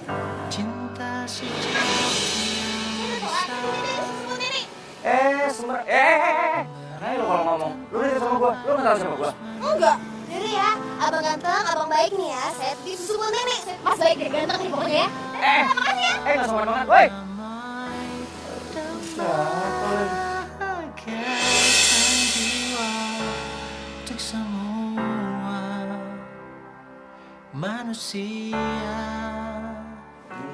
Sumber. Nah, lu kalau ngomong, lu udah sama gua, lu nggak tahu sama gua. Enggak. Jadi ya, abang ganteng, abang baik nih ya. Saya di susu buat nenek. Mas baik deh, ganteng nih pokoknya ya. Makasih ya. Nggak sopan banget, woi. Untuk semua manusia.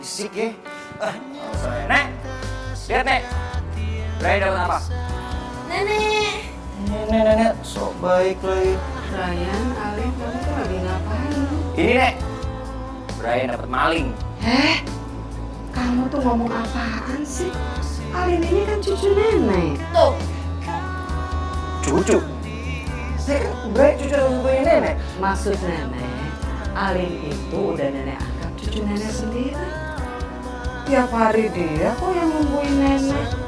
Bisik ya. Nek, lihat Nek. Brian dapat apa? Nenek. Nenek, sok baik lagi. Brian, Ali, kamu tuh lagi ngapain? Ini Nek, Brian dapat maling. Kamu tuh ngomong apaan sih? Alin ini kan cucu nenek. Tuh. Cucu? Brian cucu satu-satunya nenek. Maksud nenek, Alin itu udah nenek anggap cucu nenek sendiri. Tiap hari dia kok yang nungguin nenek.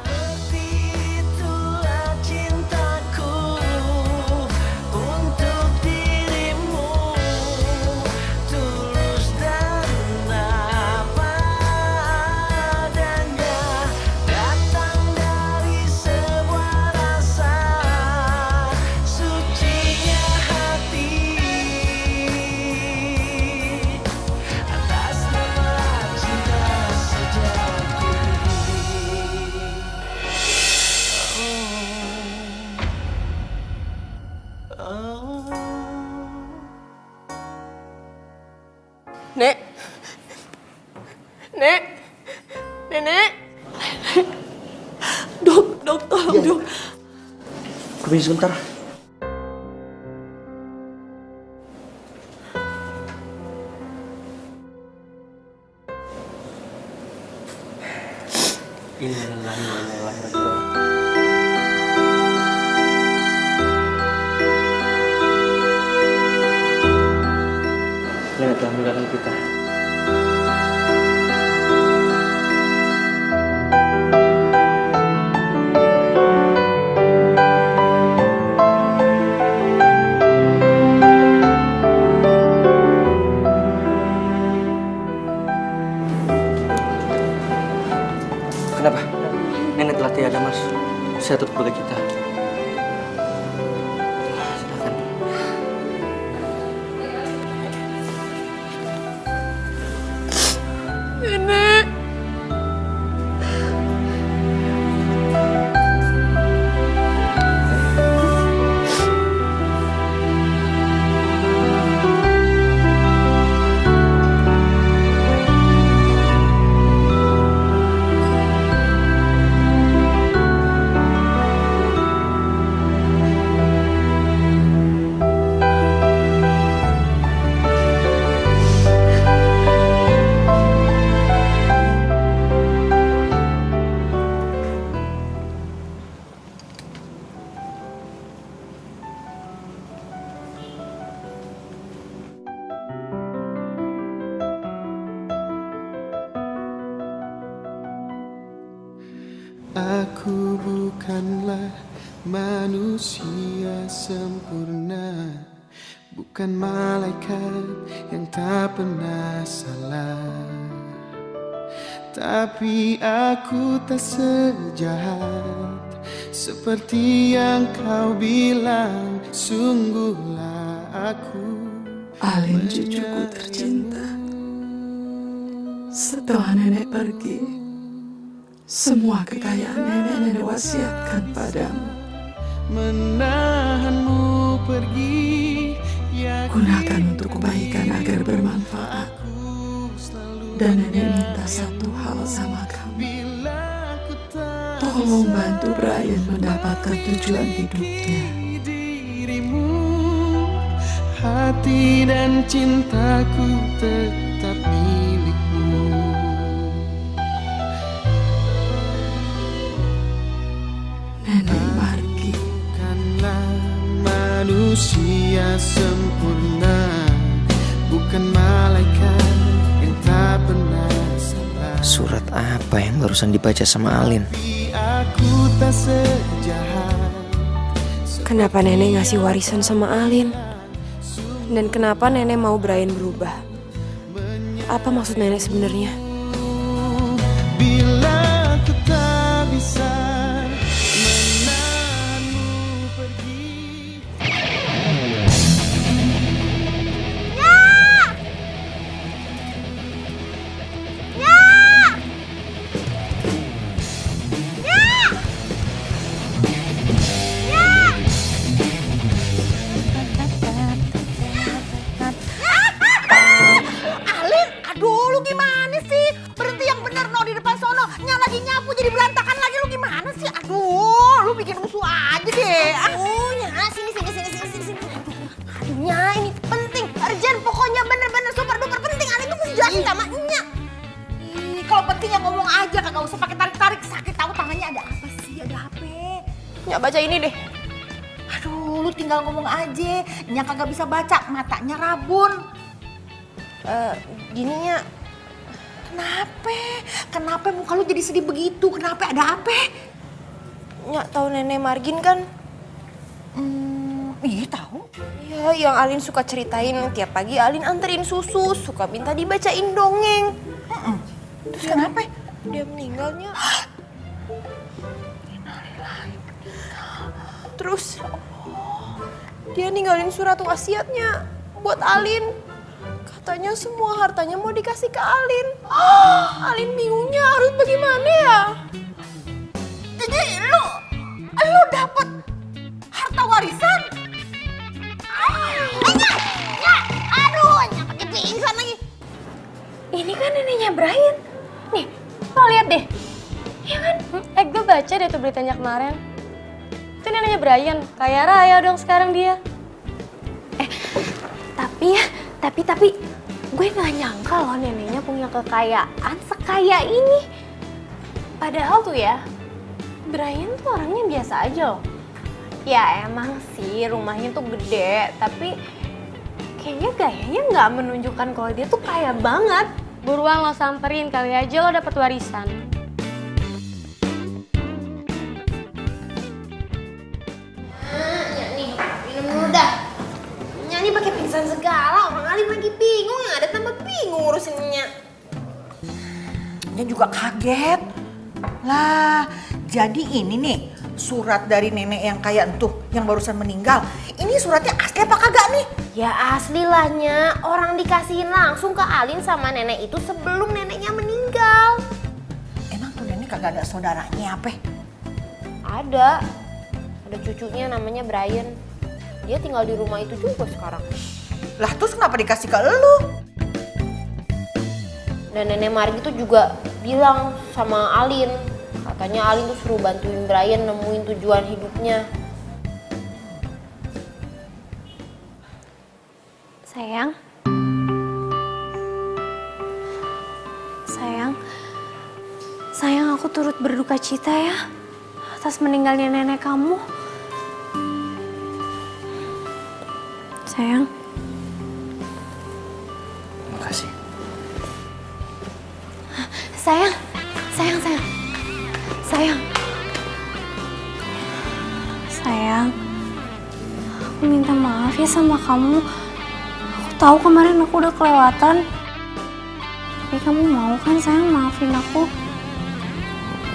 Nek. Nek. Nenek. Dok, tolong dok. Permisi sebentar. Innalillahi wa inna ilaihi raji'un. Nenek telah meninggalkan kita. Aku bukanlah manusia sempurna, bukan malaikat yang tak pernah salah. Tapi aku tak sejahat seperti yang kau bilang. Sungguhlah aku Alin cucuku tercinta. Setelah nenek pergi, semua kekayaan nenek wasiatkan padamu. Menahanmu pergi, Gunakan untuk kebaikan agar bermanfaat. Dan nenek minta satu hal sama kamu. Tolong bantu Brian mendapatkan tujuan hidupnya. dirimu, hati dan cintaku tetap milikmu. Nenek Margi. Bukanlah manusia sempurna, bukan malaikat yang tak pernah salah. Surat apa yang barusan dibaca sama Alin? Aku tak sejahat. Kenapa nenek ngasih warisan sama Alin? Dan kenapa nenek mau Brian berubah? Apa maksud nenek sebenarnya? Bila aku tak bisa menahanmu pergi. Alin, aduh lu gimana sih? Berhenti yang bener no di depan sono. Nya lagi nyapu jadi berantakan lagi, lu gimana sih? Aduh, lu bikin musuh aja deh. Aduh, Nya, sini. Aduh, Nya, ini penting, urgent, pokoknya bener-bener super duper penting. Alin tuh mesti jelasin sama Nya. Ih, kalau penting ya ngomong aja, kagak usah pakai tarik-tarik. Sakit tahu tangannya ada apa sih? Ada apa? Nya baca ini deh. Aduh, lu tinggal ngomong aja. Nya kagak bisa baca, matanya rabun. Gininya. Kenapa muka lu jadi sedih begitu? Kenapa? Ada apa? Nya tahu nenek Margin kan? Iya tahu. Ya, yang Alin suka ceritain tiap pagi Alin anterin susu, suka minta dibacain dongeng. Terus kenapa? Dia meninggalnya. Terus dia ninggalin surat wasiatnya buat Alin. Katanya semua hartanya mau dikasih ke Alin. Alin bingungnya harus bagaimana ya? Jadi lu dapet harta warisan? Aduh, Nya pakai pingsan lagi. Ini kan neneknya Brian. Nih, lo lihat deh. Ya kan? Gue baca deh tuh beritanya kemarin. Itu neneknya Brian. Kaya raya dong sekarang dia. Tapi gue gak nyangka loh neneknya punya kekayaan sekaya ini. Padahal tuh ya, Brian tuh orangnya biasa aja loh. Ya emang sih rumahnya tuh gede, tapi kayaknya gayanya nggak menunjukkan kalau dia tuh kaya banget. Buruan lo samperin, kali aja lo dapet warisan. Nya nih, minum dulu dah. Nya nih pakai pingsan segala, orang Alin lagi bingung, yang ada tambah bingung ngurusinnya. Dia juga kaget. Lah, jadi ini nih surat dari nenek yang kayak entuh, yang barusan meninggal. Ini suratnya asli apa kagak nih? Ya asli lah, Nya. Orang dikasihin langsung ke Alin sama nenek itu sebelum neneknya meninggal. Emang tuh nenek kagak ada saudaranya apa? Ada cucunya namanya Brian. Dia tinggal di rumah itu juga sekarang. Lah terus kenapa dikasih ke elu? Dan nenek Margi tuh juga bilang sama Alin, katanya Alin tuh suruh bantuin Brian nemuin tujuan hidupnya. Sayang aku turut berduka cita ya atas meninggalnya nenek kamu. Sayang. Makasih. Sayang. minta maaf ya sama kamu. Aku tahu kemarin aku udah kelewatan. Tapi kamu mau kan sayang maafin aku?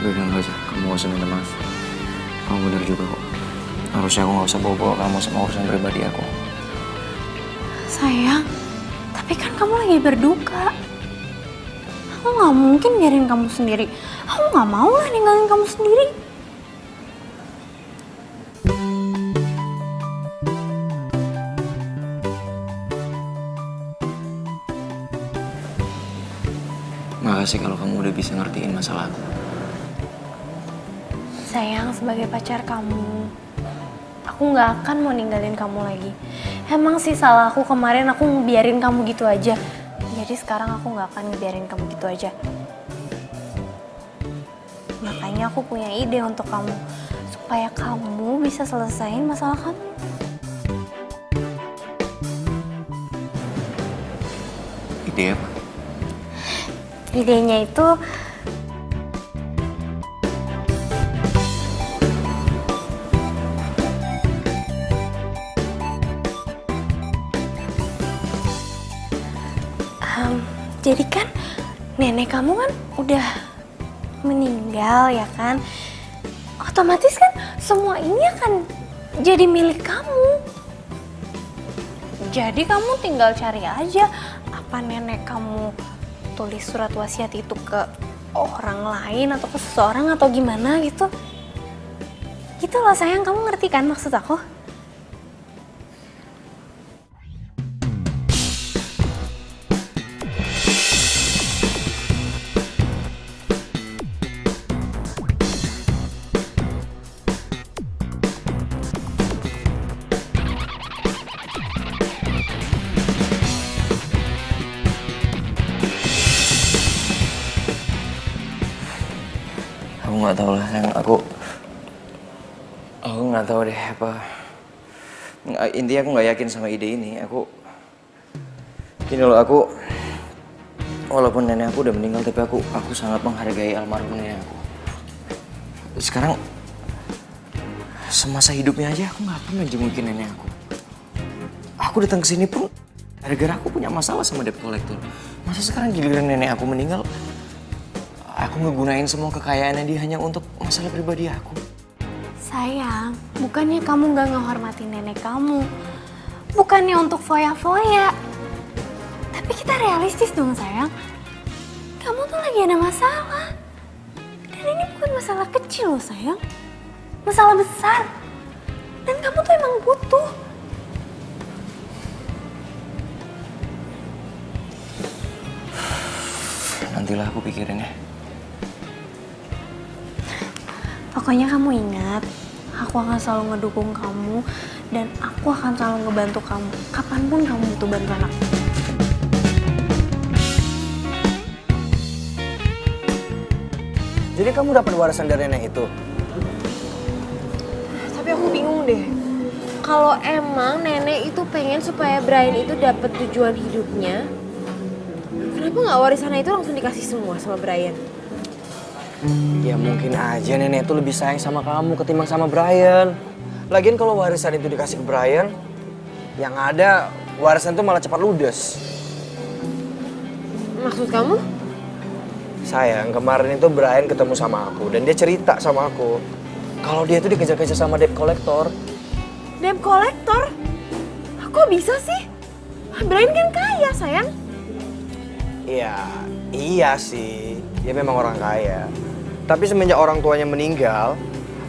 Udah nggak usah, kamu gak usah minta maaf. Kamu benar juga kok. Harusnya aku gak usah bawa-bawa kamu sama urusan pribadi aku. Sayang, tapi kan kamu lagi berduka. Aku gak mungkin biarin kamu sendiri. Aku gak mau lah ninggalin kamu sendiri. Makasih kalau kamu udah bisa ngertiin masalah aku. Sayang, sebagai pacar kamu, aku gak akan mau ninggalin kamu lagi. Emang sih salah aku kemarin, aku ngebiarin kamu gitu aja. Jadi sekarang aku gak akan ngebiarin kamu gitu aja. Makanya aku punya ide untuk kamu, supaya kamu bisa selesain masalah kamu. Ide apa? Idenya itu jadi kan nenek kamu kan udah meninggal ya kan? Otomatis kan semua ini akan jadi milik kamu. Jadi kamu tinggal cari aja apa nenek kamu tulis surat wasiat itu ke orang lain atau ke seseorang atau gimana gitu. Gitu loh sayang, kamu ngerti kan maksud aku? Aku nggak tahu lah, sayang. Aku nggak tahu deh apa. Intinya aku nggak yakin sama ide ini. Gini loh, walaupun nenek aku udah meninggal, tapi aku sangat menghargai almarhum nenek aku. Sekarang semasa hidupnya aja aku nggak pernah jengukin nenek aku. Aku datang ke sini pun gara-gara aku punya masalah sama debt collector. Masa sekarang giliran nenek aku meninggal, aku ngegunain semua kekayaannya dia hanya untuk masalah pribadi aku. Sayang, bukannya kamu gak ngehormatin nenek kamu. Bukannya untuk foya-foya. Tapi kita realistis dong sayang. Kamu tuh lagi ada masalah. Dan ini bukan masalah kecil loh sayang. Masalah besar. Dan kamu tuh emang butuh. Nantilah aku pikirin ya. Pokoknya kamu ingat, aku akan selalu ngedukung kamu dan aku akan selalu ngebantu kamu kapanpun kamu butuh bantuan aku. Jadi kamu dapat warisan dari nenek itu? Tapi aku bingung deh. Kalau emang nenek itu pengen supaya Brian itu dapat tujuan hidupnya, kenapa nggak warisannya itu langsung dikasih semua sama Brian? Ya mungkin aja nenek itu lebih sayang sama kamu ketimbang sama Brian. Lagian kalau warisan itu dikasih ke Brian, yang ada warisan itu malah cepat ludes. Maksud kamu? Sayang, kemarin itu Brian ketemu sama aku dan dia cerita sama aku kalau dia itu dikejar-kejar sama debt collector. Debt collector? Kok bisa sih? Brian kan kaya, sayang. Iya sih, dia memang orang kaya. Tapi semenjak orang tuanya meninggal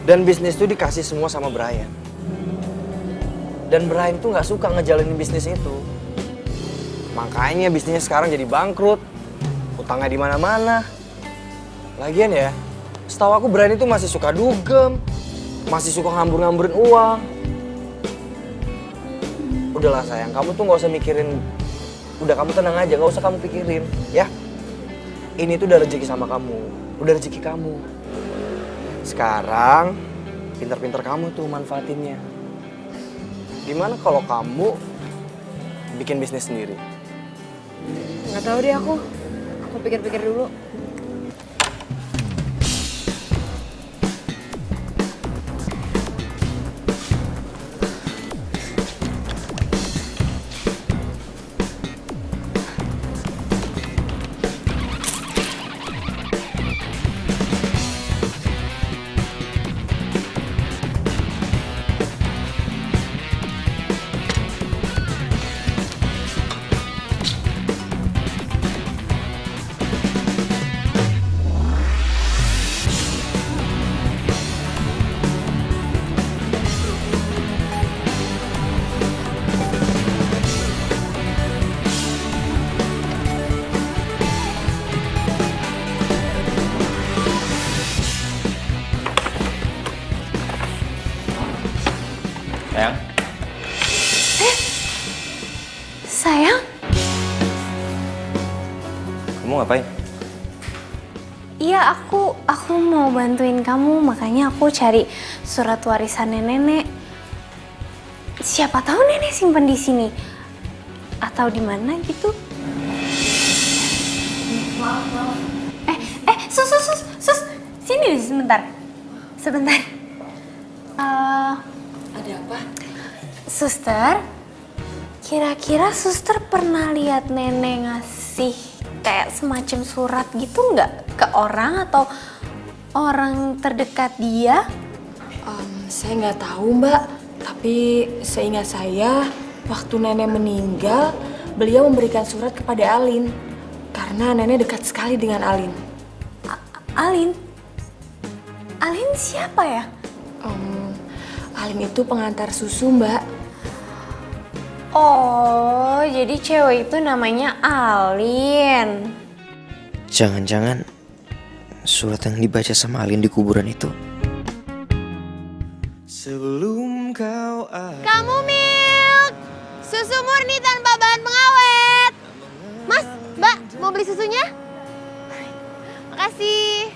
dan bisnis itu dikasih semua sama Brian. Dan Brian tuh nggak suka ngejalanin bisnis itu. Makanya bisnisnya sekarang jadi bangkrut. Utangnya di mana-mana. Lagian ya, setahu aku Brian itu masih suka dugem, masih suka ngambur-ngamburin uang. Udahlah sayang, kamu tuh nggak usah mikirin. Udah kamu tenang aja, nggak usah kamu pikirin, ya. Ini tuh udah rezeki sama kamu, udah rezeki kamu. Sekarang, pinter-pinter kamu tuh manfaatinnya. Gimana kalau kamu bikin bisnis sendiri? Nggak tahu deh aku pikir-pikir dulu. sayang. Kamu ngapain? Iya, aku mau bantuin kamu, makanya aku cari surat warisannya nenek. Siapa tahu nenek simpen di sini atau di mana gitu. Sus, sini sebentar. Ada apa? Suster, kira-kira suster pernah lihat nenek ngasih kayak semacam surat gitu nggak ke orang atau orang terdekat dia? Saya nggak tahu Mbak, tapi seingat saya waktu nenek meninggal, beliau memberikan surat kepada Alin karena nenek dekat sekali dengan Alin. Alin? Alin siapa ya? Alin itu pengantar susu Mbak. Oh, jadi cewek itu namanya Alin. Jangan-jangan surat yang dibaca sama Alin di kuburan itu. Sebelum kau Kamu Milk, susu murni tanpa bahan pengawet. Mas, Mbak, mau beli susunya? Makasih.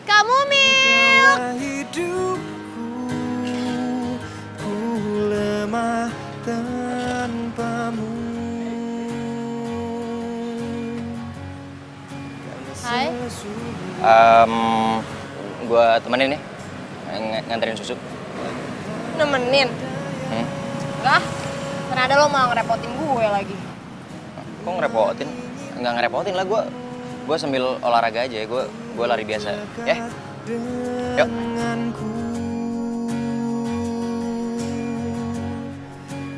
Kamu Milk. Ku lemah tanpamu. Hai. Gua temenin nih, nganterin susu. Nemenin? Enggak, karena ada lo mau ngerepotin gue lagi. Kok ngerepotin? Nggak ngerepotin lah, gue sambil olahraga aja, gue lari biasa, ya. Yuk.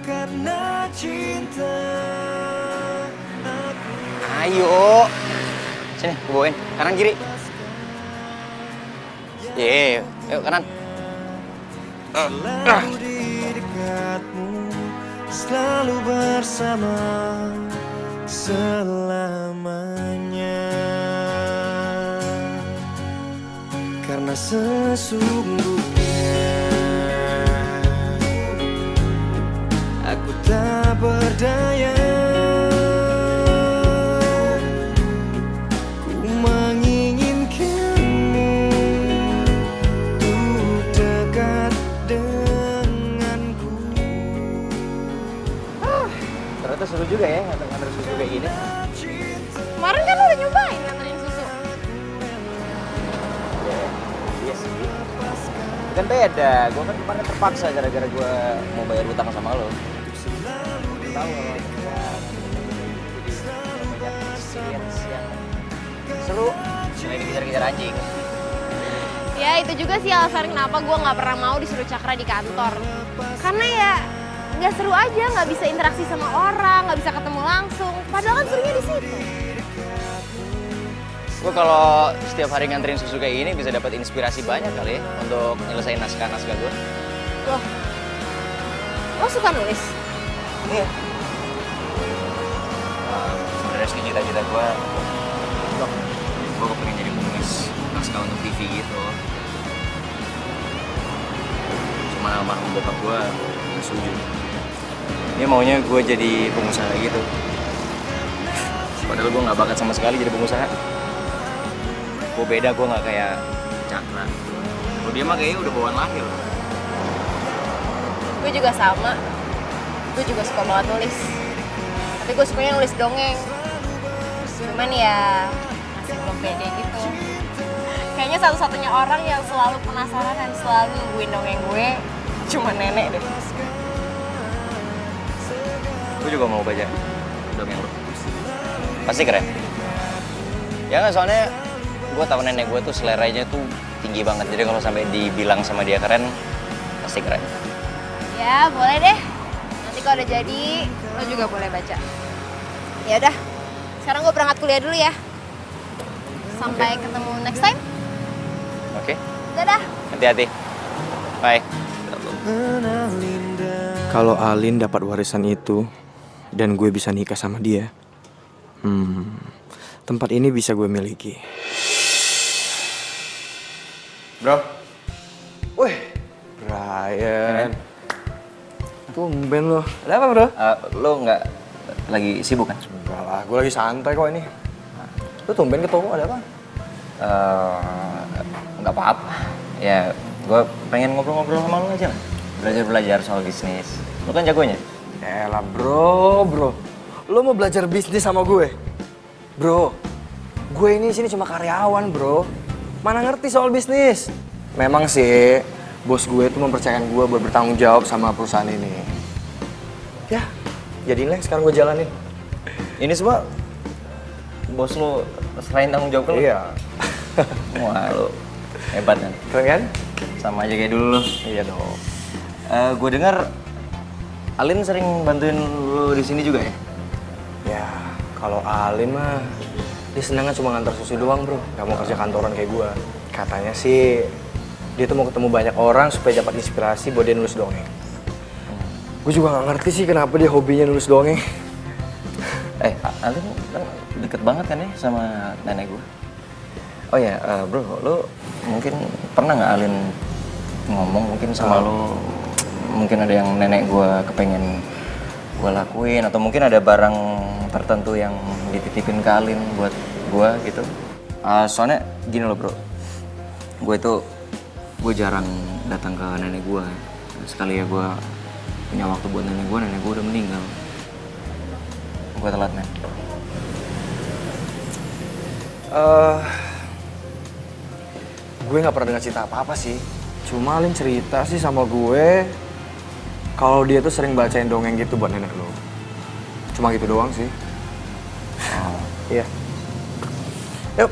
Karena cinta. Ayo, sini gue bawain, kanan kiri. Yuk kanan. Selalu di dekatmu, selalu bersama selamanya. Karena sesungguhnya aku tak berdaya. Ku menginginkanmu untuk dekat denganku. Ternyata seru juga ya nganter susu kayak gini. Kemarin kan lo udah nyobain nganterin susu. Iya sih. Kan beda, gue kan kemarin terpaksa gara-gara gue mau bayar utang sama lo. Tahu kalau kita jadi banyak experience yang seru selain dikejar-kejar anjing. Ya itu juga sih alasan kenapa gue nggak pernah mau disuruh Cakra di kantor. Karena ya nggak seru aja, nggak bisa interaksi sama orang, nggak bisa ketemu langsung. Padahal kan serunya di situ. Gue kalau setiap hari nganterin susu kayak gini bisa dapat inspirasi banyak kali ya untuk nyelesain naskah-naskah gue. Lo suka nulis? Iya. Sebenarnya sih cita-cita gue pengen jadi penulis naskah untuk TV gitu. Cuma almarhum bokap gue nggak setuju. Dia maunya gue jadi pengusaha gitu. Padahal gue nggak bakat sama sekali jadi pengusaha. Gue beda, gue nggak kayak Cakra. Kalau dia mah kayaknya udah bawaan lahir. Gue juga sama. Gue juga suka banget nulis. Tapi gue sukanya nulis dongeng. Cuman ya masih belum pede gitu. Kayaknya satu-satunya orang yang selalu penasaran dan selalu nungguin dongeng gue cuma nenek deh. Gue juga mau baca dongeng lo. Pasti keren. Ya nggak, soalnya gue tahu nenek gue tuh seleranya tuh tinggi banget. Jadi kalau sampai dibilang sama dia keren, pasti keren. Ya boleh deh. Nanti kalau udah jadi, lo juga boleh baca. Ya udah, sekarang gue berangkat kuliah dulu ya. Sampai ketemu next time. Oke. Dadah. Hati-hati. Bye. Kalau Alin dapat warisan itu dan gue bisa nikah sama dia, tempat ini bisa gue miliki. Bro. Wih, Brian. Tumben lo. Ada apa, bro? Lo nggak lagi sibuk kan? Enggak lah, gue lagi santai kok ini. Lu tumben ke toko, ada apa? Nggak apa-apa. Ya, gue pengen ngobrol-ngobrol sama lu aja lah. Belajar-belajar soal bisnis. Lu kan jagonya. Yalah bro. Lu mau belajar bisnis sama gue? Bro, gue ini sini cuma karyawan bro. Mana ngerti soal bisnis? Memang sih, bos gue tuh mempercayakan gue buat bertanggung jawab sama perusahaan ini. Ya, jadilah sekarang gue jalanin. Ini semua bos lu serahin tanggung jawab ke lu? Iya. Wah, lu hebat kan? Keren kan? Sama aja kayak dulu lu. Iya dong. Gue dengar Alin sering bantuin lu di sini juga ya? Ya, kalau Alin mah dia senangnya cuma ngantar susu doang bro, gak mau kerja kantoran kayak gue. Katanya sih dia tuh mau ketemu banyak orang supaya dapat inspirasi buat dia nulis dongeng. Gue juga gak ngerti sih kenapa dia hobinya nulis dongeng. Alin kan deket banget kan ya sama nenek gue? Oh ya, bro, lu mungkin pernah nggak Alin ngomong mungkin sama lu, mungkin ada yang nenek gue kepengen gue lakuin, atau mungkin ada barang tertentu yang dititipin ke Alin buat gue gitu? Soalnya gini loh bro, gue jarang datang ke nenek gue. Sekali ya gue punya waktu buat nenek gue udah meninggal. Gue telat men. Gue gak pernah dengar cerita apa-apa sih. Cuma Alin cerita sih sama gue kalau dia tuh sering bacain dongeng gitu buat nenek lo. Cuma gitu doang sih. Iya. Yuk,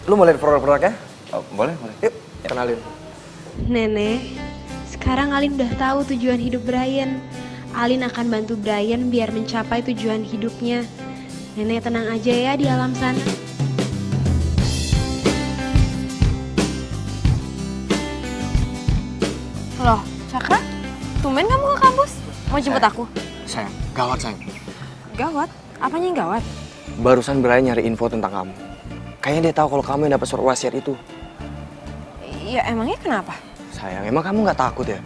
lu mau lihat produk-produknya? Boleh. Yuk, kenalin. Nenek, sekarang Alin udah tahu tujuan hidup Brian. Alin akan bantu Brian biar mencapai tujuan hidupnya. Nenek tenang aja ya di alam sana. Loh, Cakra? Tumben kamu ke kampus? Mau jemput aku? Sayang, gawat sayang. Gawat? Apanya yang gawat? Barusan Brian nyari info tentang kamu. Kayaknya dia tahu kalau kamu yang dapat surat wasiat itu. Ya emangnya kenapa? Sayang, emang kamu nggak takut ya?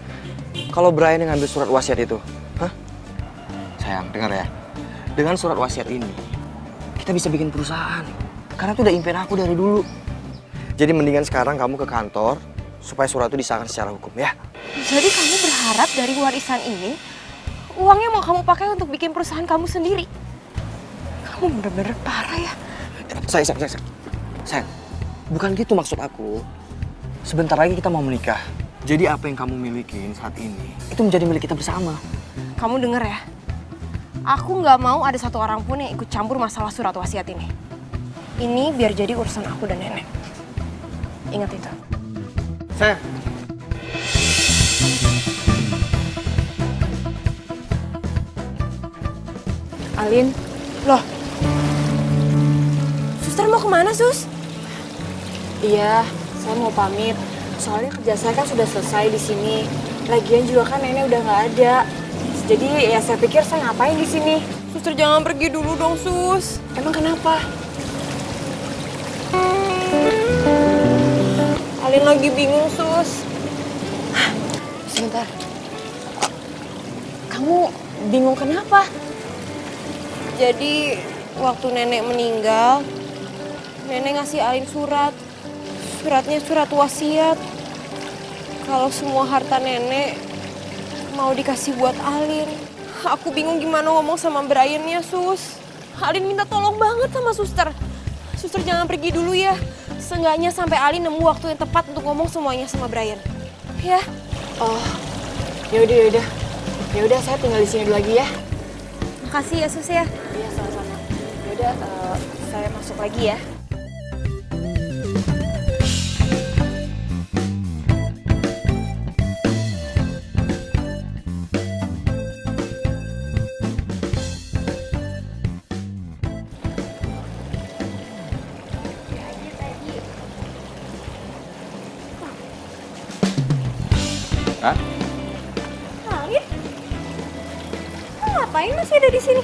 Kalau Brian yang ngambil surat wasiat itu, hah? Sayang, dengar ya. Dengan surat wasiat ini, kita bisa bikin perusahaan. Karena itu udah impian aku dari dulu. Jadi mendingan sekarang kamu ke kantor supaya surat itu disahkan secara hukum ya. Jadi kamu berharap dari warisan ini, uangnya mau kamu pakai untuk bikin perusahaan kamu sendiri? Kamu bener-bener parah ya. Sayang, bukan gitu maksud aku. Sebentar lagi kita mau menikah. Jadi apa yang kamu milikin saat ini, itu menjadi milik kita bersama. Kamu denger ya, aku nggak mau ada satu orang pun yang ikut campur masalah surat wasiat ini. Ini biar jadi urusan aku dan nenek. Ingat itu. Sayang. Alin, loh. Suster mau kemana, Sus? Iya, saya mau pamit. Soalnya kerja saya kan sudah selesai di sini. Lagian juga kan nenek udah nggak ada. Jadi ya saya pikir saya ngapain di sini. Suster jangan pergi dulu dong, Sus. Emang kenapa? Alin lagi bingung, Sus. Sebentar. Kamu bingung kenapa? Jadi waktu nenek meninggal, nenek ngasih Alin surat. Suratnya surat wasiat. Kalau semua harta nenek mau dikasih buat Alin. Aku bingung gimana ngomong sama Brian-nya, Sus. Alin minta tolong banget sama suster. Suster jangan pergi dulu ya. Seenggaknya sampai Alin nemu waktu yang tepat untuk ngomong semuanya sama Brian. Ya? Oh, yaudah. Yaudah, saya tinggal di sini dulu lagi ya. Makasih ya, Sus ya. Iya, sama-sama. Yaudah, saya masuk lagi ya. Hah? Alin? Lo ngapain masih ada di sini?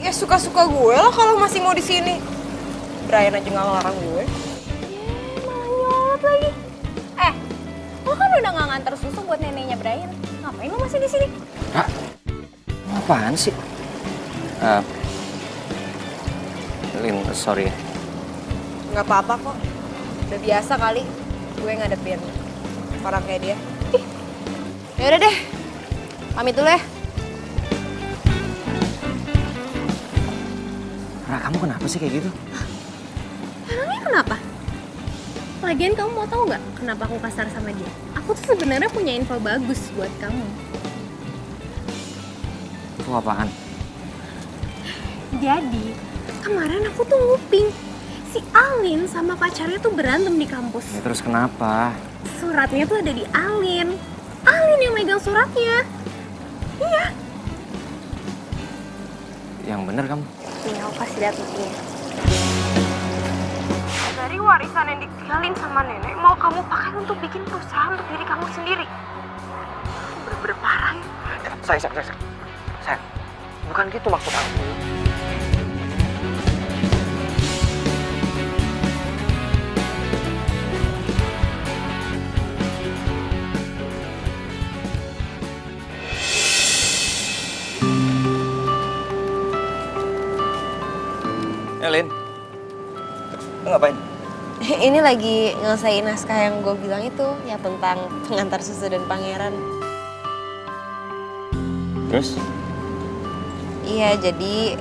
Ya suka-suka gue lah kalau masih mau di sini. Brian aja nggak ngelarang gue. Malah nyolot lagi. Lo kan udah nggak nganter susu buat neneknya Brian. Ngapain lo masih di sini? Hah? Apaan sih? Lin, sorry ya. Nggak apa-apa kok. Udah biasa kali gue ngadepin orang kayak dia. Ya udah deh. Pamit dulu ya. Ra, kamu kenapa sih kayak gitu? Emangnya kenapa? Lagian kamu mau tahu nggak kenapa aku kasar sama dia? Aku tuh sebenarnya punya info bagus buat kamu. Itu apaan? Jadi, kemarin aku tuh nguping. Si Alin sama pacarnya tuh berantem di kampus. Ya, terus kenapa? Suratnya tuh ada di Alin. Alin yang megang suratnya. Iya. Yang bener kamu? Nih, aku kasih lihat buktinya. Dari warisan yang ditinggalin sama nenek, mau kamu pakai untuk bikin perusahaan untuk diri kamu sendiri. Bener-bener parah ya. Sayang, bukan gitu maksud aku. Lin, lu ngapain? Ini lagi ngelesain naskah yang gue bilang itu, ya tentang pengantar susu dan pangeran. Terus? Iya, jadi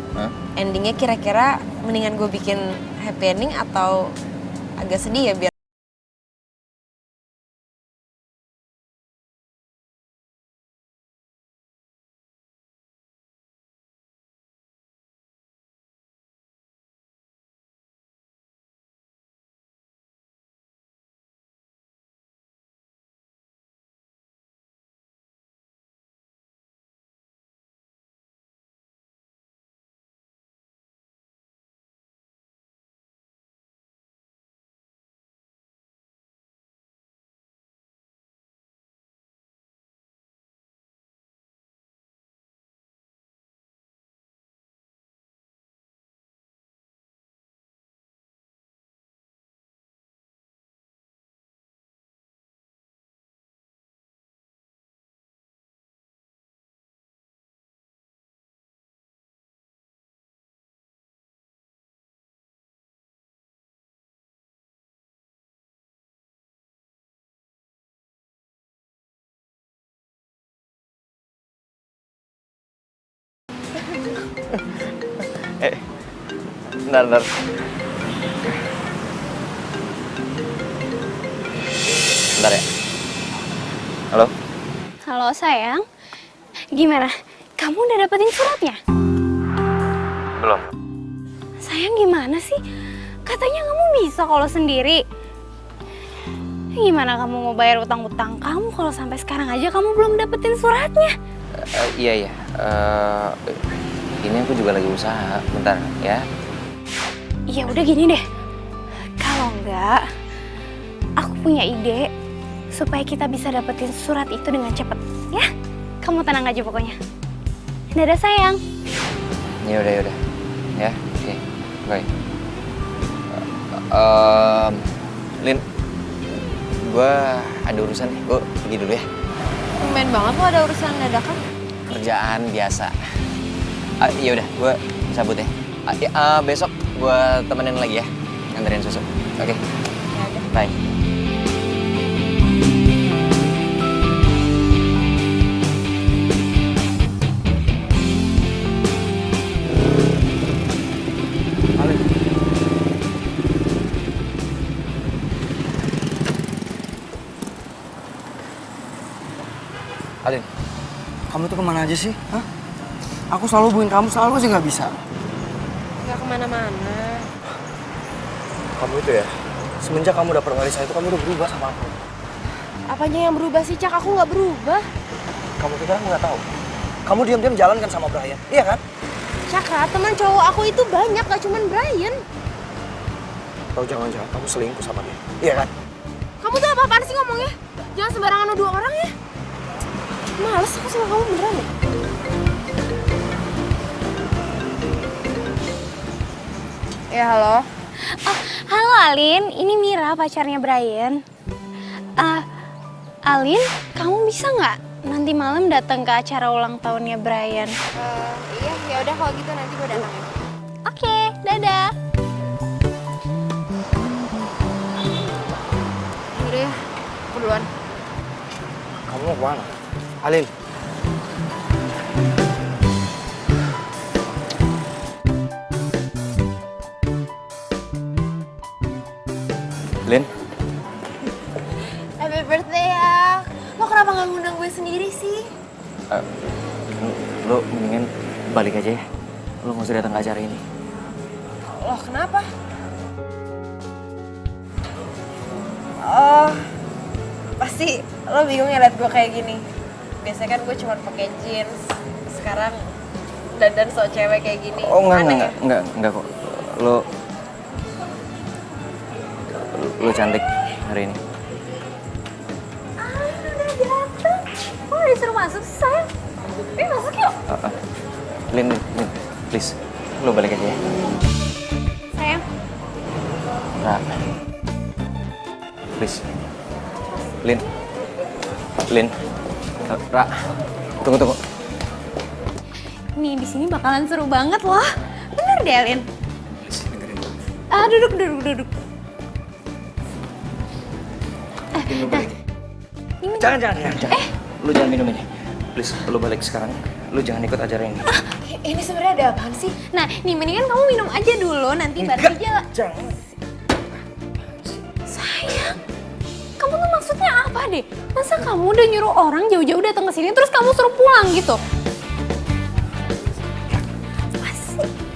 endingnya kira-kira mendingan gue bikin happy ending atau agak sedih ya biar... Bentar. Bentar ya. Halo? Halo sayang, gimana? Kamu udah dapetin suratnya? Belum. Sayang gimana sih? Katanya kamu bisa kalau sendiri. Gimana kamu mau bayar utang-utang kamu kalau sampai sekarang aja kamu belum dapetin suratnya? Iya. Ini aku juga lagi usaha. Bentar ya. Ya udah gini deh. Kalau enggak, aku punya ide supaya kita bisa dapetin surat itu dengan cepet, ya? Kamu tenang aja pokoknya. Dadah sayang. Ya udah. Ya, oke. Baik. Lin, gue ada urusan nih. Gue pergi dulu ya. Main banget lo ada urusan dadakan. Kerjaan biasa. Ya udah, gue cabut ya. Besok gue temenin lagi ya, nganterin susu. Oke. Bye. Alin, kamu tuh kemana aja sih? Hah? Aku selalu hubungin kamu, selalu aja nggak bisa. Gak kemana-mana. Kamu itu ya, semenjak kamu dapet warisan itu kamu udah berubah sama aku. Apanya yang berubah sih, Cak? Aku nggak berubah. Kamu pikir aku nggak tahu? Kamu diam-diam jalan kan sama Brian, iya kan? Cakra, teman cowok aku itu banyak, gak cuman Brian. Atau jangan-jangan kamu selingkuh sama dia, iya kan? Kamu tuh apa-apaan sih ngomongnya? Jangan sembarangan nuduh orang ya. Males aku sama kamu beneran deh. Ya halo. Oh, halo Alin, ini Mira pacarnya Brian. Alin, kamu bisa nggak nanti malam datang ke acara ulang tahunnya Brian. Iya, ya udah kalau gitu nanti gue datang ya. Oke, dadah. Udah ya, aku duluan. Kamu mau kemana? Alin. Lin, Happy birthday ya. Lo kenapa nggak ngundang gue sendiri sih? lo mendingan balik aja ya. Lo nggak usah datang ke acara ini. Loh, kenapa? Oh, pasti lo bingung ya liat gue kayak gini. Biasanya kan gue cuma pakai jeans. Sekarang dandan so cewek kayak gini. Oh Aneh ya? enggak kok. Lo cantik hari ini. Udah datang. Kok disuruh masuk sih, sayang? Masuk yuk. Lin, please. Lo balik aja ya. Sayang. Ra. Please. Lin. Ra. Tunggu. Nih, di sini bakalan seru banget loh. Bener deh, Alin. Duduk. Lo balik. Jangan. Lo jangan minum ini. Please, lo balik sekarang. Lo jangan ikut acara ini. Ini sebenarnya ada apaan sih? Nah, nih mendingan kamu minum aja dulu, nanti baru aja. Jangan. Sayang, kamu tuh maksudnya apa deh? Masa kamu udah nyuruh orang jauh-jauh datang ke sini terus kamu suruh pulang gitu?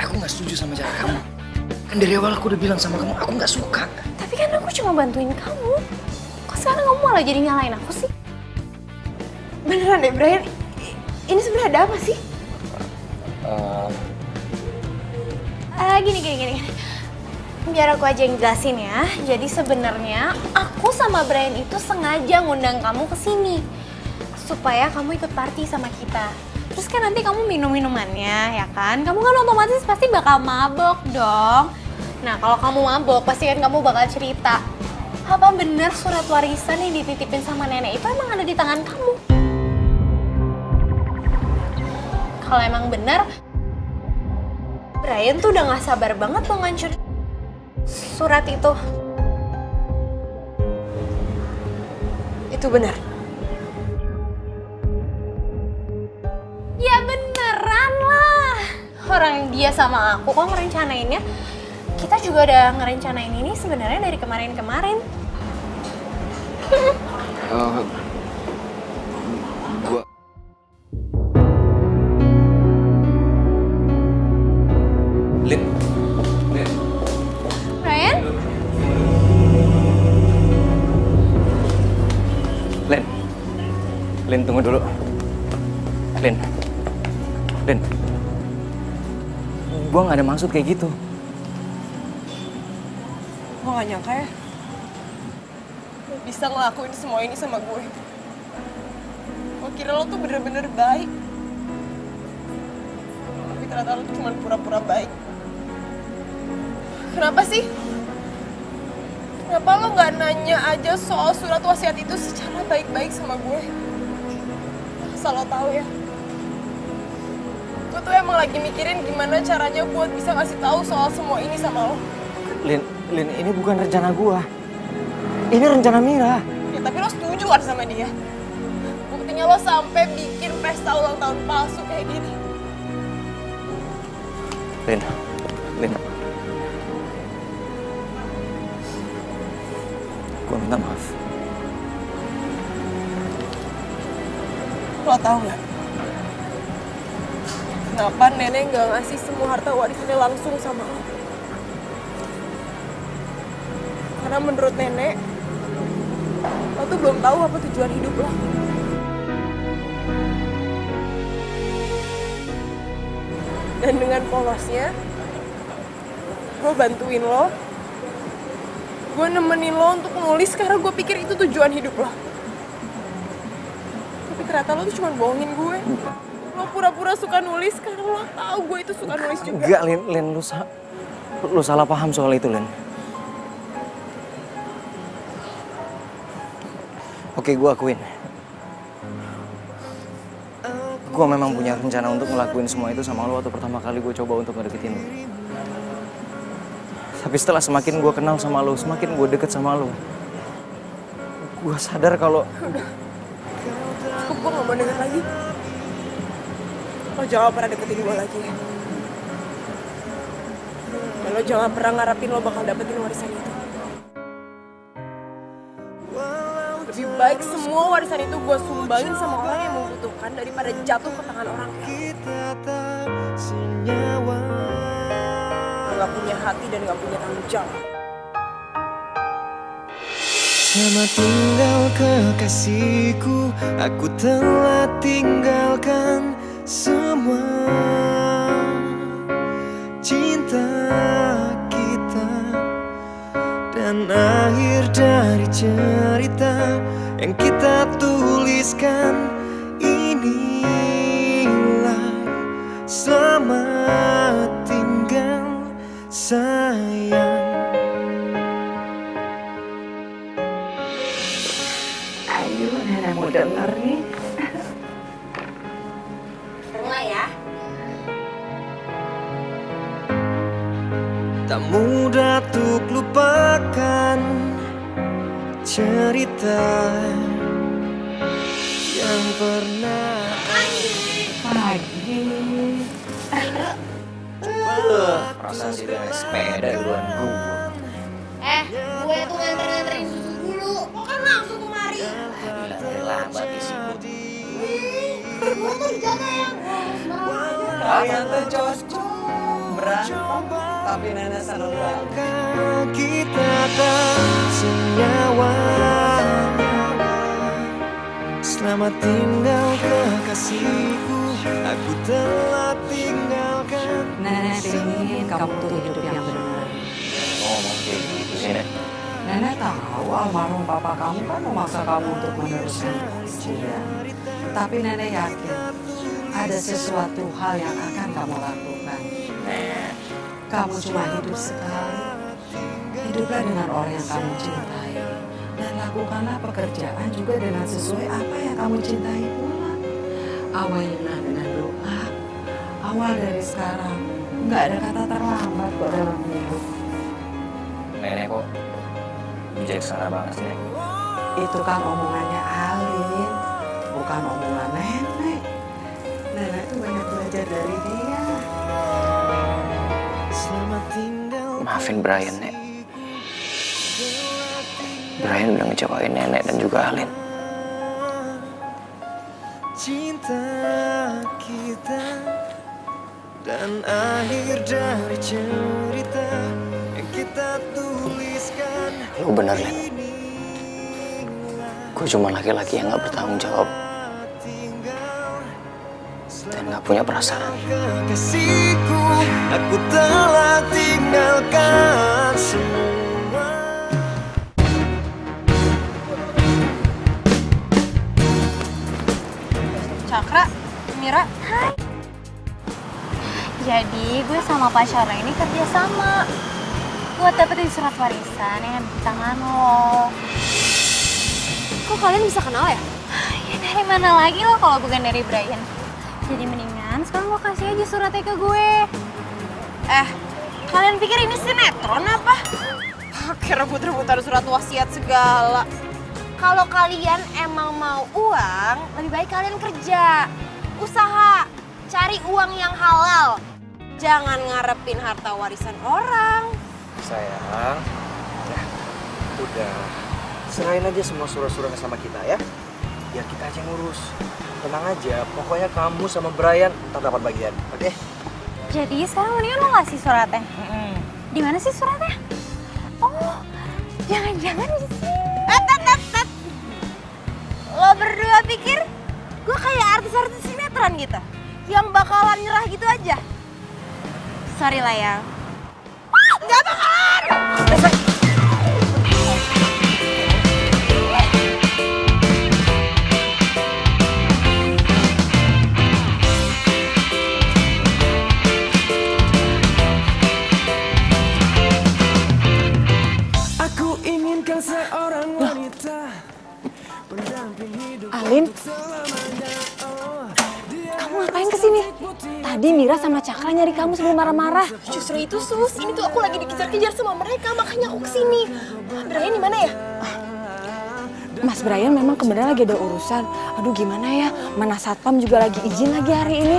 Aku nggak setuju sama cara kamu. Kan dari awal aku udah bilang sama kamu, aku nggak suka. Tapi kan aku cuma bantuin kamu. Kok sekarang kamu malah jadi nyalain aku sih? Beneran deh, Brian. Ini sebenarnya ada apa sih? Gini. Biar aku aja yang jelasin ya. Jadi sebenarnya aku sama Brian itu sengaja ngundang kamu ke sini supaya kamu ikut party sama kita. Terus kan nanti kamu minum minumannya, ya kan? Kamu kan otomatis pasti bakal mabok dong. Nah, kalau kamu mabok, pasti kan kamu bakal cerita. Apa bener surat warisan yang dititipin sama nenek itu emang ada di tangan kamu? Kalau emang bener, Brian tuh udah gak sabar banget mau ngancurin surat itu. Itu benar. Ya beneran lah. Orang dia sama aku kok ngerencanainnya. Kita juga udah ngerencanain ini sebenarnya dari kemarin-kemarin. Lin. Brian? Lin, tunggu dulu. Lin. Gua nggak ada maksud kayak gitu. Gue gak nyangka ya. Lo bisa ngelakuin semua ini sama gue. Gue kira lo tuh bener-bener baik. Tapi ternyata lo tuh cuma pura-pura baik. Kenapa sih? Kenapa lo gak nanya aja soal surat wasiat itu secara baik-baik sama gue? Asal lo tahu ya. Gue tuh emang lagi mikirin gimana caranya buat bisa ngasih tahu soal semua ini sama lo. Lin, ini bukan rencana gua. Ini rencana Mira. Ya tapi lo setuju kan sama dia? Buktinya lo sampai bikin pesta ulang tahun palsu kayak gini. Lin. Gua minta maaf. Lo tau gak? Kenapa nenek gak ngasih semua harta warisannya langsung sama lo? Karena menurut nenek, lo tuh belum tahu apa tujuan hidup lo. Dan dengan polosnya, gue bantuin lo. Gue nemenin lo untuk nulis karena gue pikir itu tujuan hidup lo. Tapi ternyata lo tuh cuma bohongin gue. Lo pura-pura suka nulis karena lo tahu gue itu suka nulis juga. Enggak, Lin, lu salah paham soal itu, Lin. Oke, gue akuin. gue memang punya rencana untuk ngelakuin semua itu sama lo waktu pertama kali gue coba untuk ngedeketin lo. Tapi setelah semakin gue kenal sama lo, semakin gue deket sama lo, gue sadar kalau Cukup, gue gak mau denger lagi. Lo jangan pernah deketin gue lagi ya. Dan lo jangan pernah ngarepin lo bakal dapetin warisan itu. Lebih baik semua warisan itu gue sumbangin sama orang yang membutuhkan daripada jatuh ke tangan orang kayak lo. Lo gak punya hati dan gak punya tanggung jawab. Selamat tinggal kekasihku, aku telah tinggalkan semua cinta kita. Dan akhir dari cerita yang kita tuliskan, inilah selamat tinggal sayang. Ayo, nenek mau denger nih. Mulai ya. Tak mudah untuk lupakan cerita yang pernah Pagi. perasaan sih dengan sepeda duluan gue. Gue tuh nganterin susu dulu. Kok kan langsung kemari? Bilang dari lambat isi Gue tuh jaga ya. Kalian tuh cocok berantem, tapi nenek seneng banget. kita tak senyawa. Selamat tinggal kekasihku, aku telah tinggalkan. Nenek ingin kamu tuh hidup yang benar. Ngomong kayak gitu sih, Nek. Nenek tahu almarhum papa kamu kan memaksa kamu untuk meneruskan ujian. Tapi nenek yakin ada sesuatu hal yang akan kamu lakukan. Kamu cuma hidup sekali. Hiduplah dengan orang yang kamu cintai. Dan lakukanlah pekerjaan juga dengan sesuai apa yang kamu cintai pula. Awalilah dengan doa. Awal dari sekarang. Nggak ada kata terlambat kok dalam hidup. Nenek kok bijaksana banget sih, Nek. Itu kan omongannya Alin, bukan omongan nenek. Nenek tuh banyak belajar dari dia. Maafin Brian, Nek. Brian udah ngecewain nenek dan juga Alin. Cinta kita dan akhir dari cerita yang kita tuliskan. Lu bener, Len. Gue cuma laki-laki yang gak bertanggung jawab dan gak punya perasaan. Kekasihku, aku telah tinggalkan semua. Cakra, Mira. Hai. Jadi gue sama pacarnya ini kerja sama buat dapetin surat warisan yang ada di tangan lo. Kok kalian bisa kenal ya? Ya dari mana lagi lo kalau bukan dari Brian. Jadi mendingan sekarang lo kasih aja suratnya ke gue. Kalian pikir ini sinetron apa? Pakai rebut-rebutan surat wasiat segala. Kalau kalian emang mau uang, lebih baik kalian kerja, usaha, cari uang yang halal. Jangan ngarepin harta warisan orang. Sayang, udah serahin aja semua surat-suratnya sama kita ya. Biar kita aja yang ngurus. Tenang aja, pokoknya kamu sama Brian ntar dapat bagian, oke? Jadi sekarang mendingan lo ngasih suratnya. Di mana sih suratnya? Oh, jangan-jangan di sini. Lo berdua pikir gue kayak artis-artis sinetron gitu? Yang bakalan nyerah gitu aja? Sorry lah ya. Gak bakalan! Aku inginkan seorang wanita pendamping hidup Alin, selamanya. Oh, dia kamu sih? Tadi Mira sama Cakra nyari kamu sebelum marah-marah. Justru itu Sus, ini tuh aku lagi dikejar-kejar sama mereka, makanya aku kesini. Brian di mana ya? Mas Brian memang kebenaran lagi ada urusan. Aduh gimana ya, mana satpam juga lagi izin lagi hari ini.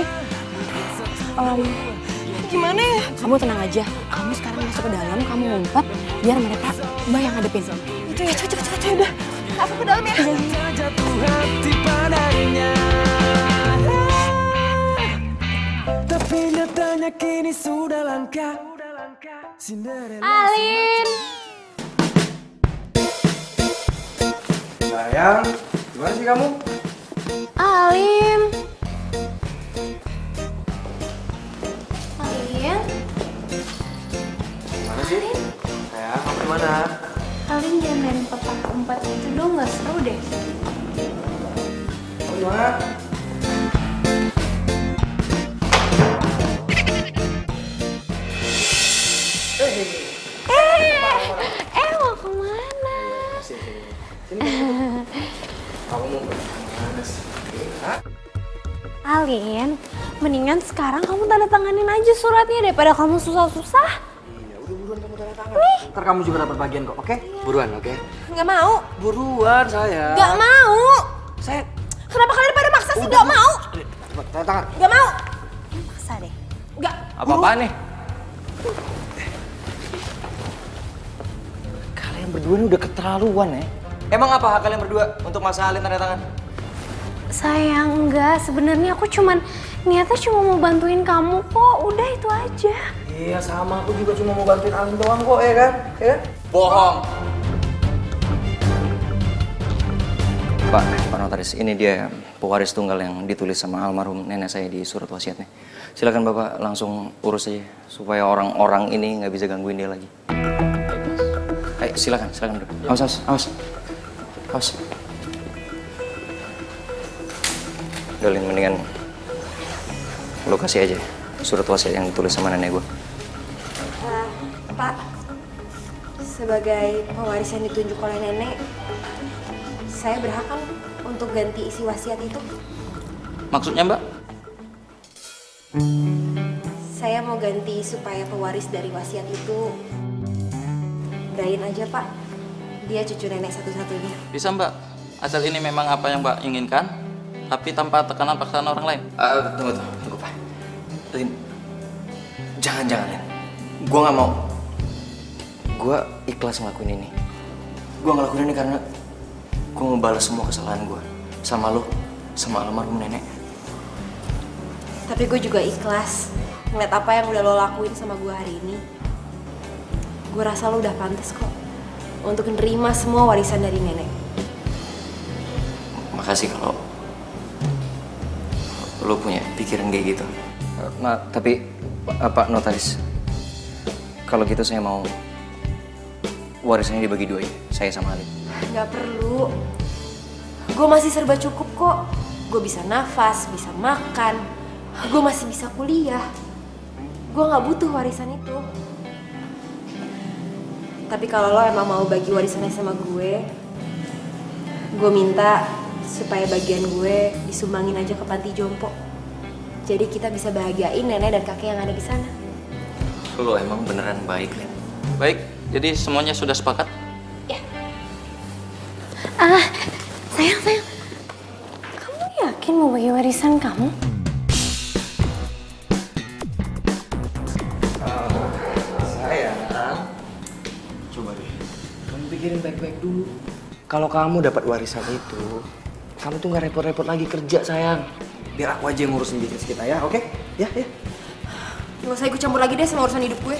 Gimana ya? Kamu tenang aja, kamu sekarang masuk ke dalam, kamu ngumpet, biar mereka Mbak yang ngadepin. Itu ya, cepet udah. Aku ke dalam ya. Jatuh hati padanya, tapi nyatanya kini sudah langka. Alin! Sayang, gimana sih kamu? Alin! Alin? Gimana sih? Sayang, kamu gimana? Alin jangan main petak umpet itu dong, gak seru deh. Kamu gimana? Mau kemana? Kamu mau kemana sih? Alin, mendingan sekarang kamu tanda tanganin aja suratnya daripada kamu susah-susah. Iya, udah buruan kamu tanda tangan. Ntar kamu juga dapat bagian kok, oke? Buruan, oke? Nggak mau. Buruan saya. Nggak mau. Saya. Kenapa kalian pada maksa sih? Nggak mau. Cepat tanda tangan. Nggak mau. Maksa deh. Nggak. Apa-apaan nih? Kalian berdua ini udah keterlaluan ya. Emang apa hak kalian berdua untuk maksa Alin tanda tangan? Sayang, enggak. Sebenarnya aku niatnya cuma mau bantuin kamu kok. Udah itu aja. Iya sama, aku juga cuma mau bantuin Alin doang kok, ya kan? Ya kan? Bohong. Pak Notaris, ini dia pewaris tunggal yang ditulis sama almarhum nenek saya di surat wasiatnya. Silakan Bapak langsung urus aja supaya orang-orang ini nggak bisa gangguin dia lagi. Ayo silakan dulu. Awas. Dolin, mendingan lo kasih aja surat wasiat yang ditulis sama nenek gue. Pak, sebagai pewaris yang ditunjuk oleh nenek, saya berhak kan untuk ganti isi wasiat itu? Maksudnya Mbak? Saya mau ganti supaya pewaris dari wasiat itu Brian aja, Pak. Dia cucu nenek satu-satunya. Bisa Mbak, asal ini memang apa yang Mbak inginkan, tapi tanpa tekanan paksaan orang lain. Tunggu Pak. Lin, jangan Lin. Gue nggak mau. Gue ikhlas ngelakuin ini. Gue ngelakuin ini karena gue mau balas semua kesalahan gue sama lo, sama almarhum nenek. Tapi gue juga ikhlas ngeliat apa yang udah lo lakuin sama gue hari ini. Gue rasa lo udah pantas kok untuk menerima semua warisan dari nenek. Makasih kalau lo punya pikiran kayak gitu. Tapi Pak Notaris, kalau gitu saya mau warisannya dibagi dua ya, saya sama Alin. Gak perlu. Gue masih serba cukup kok. Gue bisa nafas, bisa makan. Gue masih bisa kuliah. Gue gak butuh warisan itu. Tapi kalau lo emang mau bagi warisannya sama gue minta supaya bagian gue disumbangin aja ke panti jompo. Jadi kita bisa bahagiain nenek dan kakek yang ada di sana. Lo emang beneran baik, Lin. Baik, jadi semuanya sudah sepakat? Sayang. Kamu yakin mau bagi warisan kamu? Sayang, coba deh. Kamu pikirin baik-baik dulu. Kalau kamu dapat warisan itu, kamu tuh nggak repot-repot lagi kerja, sayang. Biar aku aja yang ngurusin bisnis kita ya, oke? Ya. Gak usah ikut campur lagi deh sama urusan hidup gue.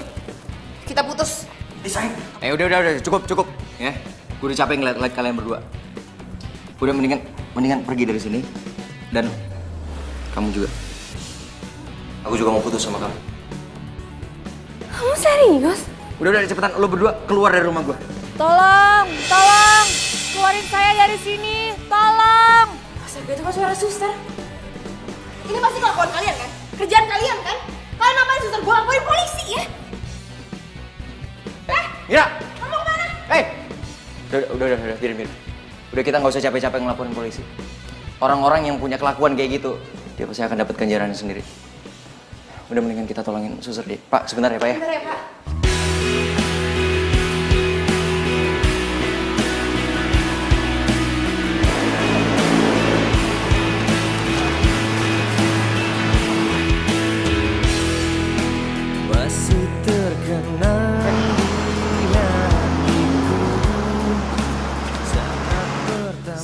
Kita putus. Sayang. Udah, cukup. Ya, gue udah capek ngeliat kalian berdua. Udah mendingan pergi dari sini. Dan kamu juga. Aku juga mau putus sama kamu. Kamu serius? Udah, cepetan. Lo berdua keluar dari rumah gue. Tolong, keluarin saya dari sini, tolong. Astaga, itu kan suara suster. Ini pasti kelakuan kalian kan? Kerjaan kalian kan? Kalian ngapain suster? Gue laporin polisi ya? Mira! Kamu kemana? Udah, biarin. Udah, kita nggak usah capek-capek ngelaporin polisi. Orang-orang yang punya kelakuan kayak gitu, dia pasti akan dapat ganjarannya sendiri. Udah mendingan kita tolongin suster deh. Pak, sebentar ya Pak ya. Bentar ya, Pak. Masih terkenang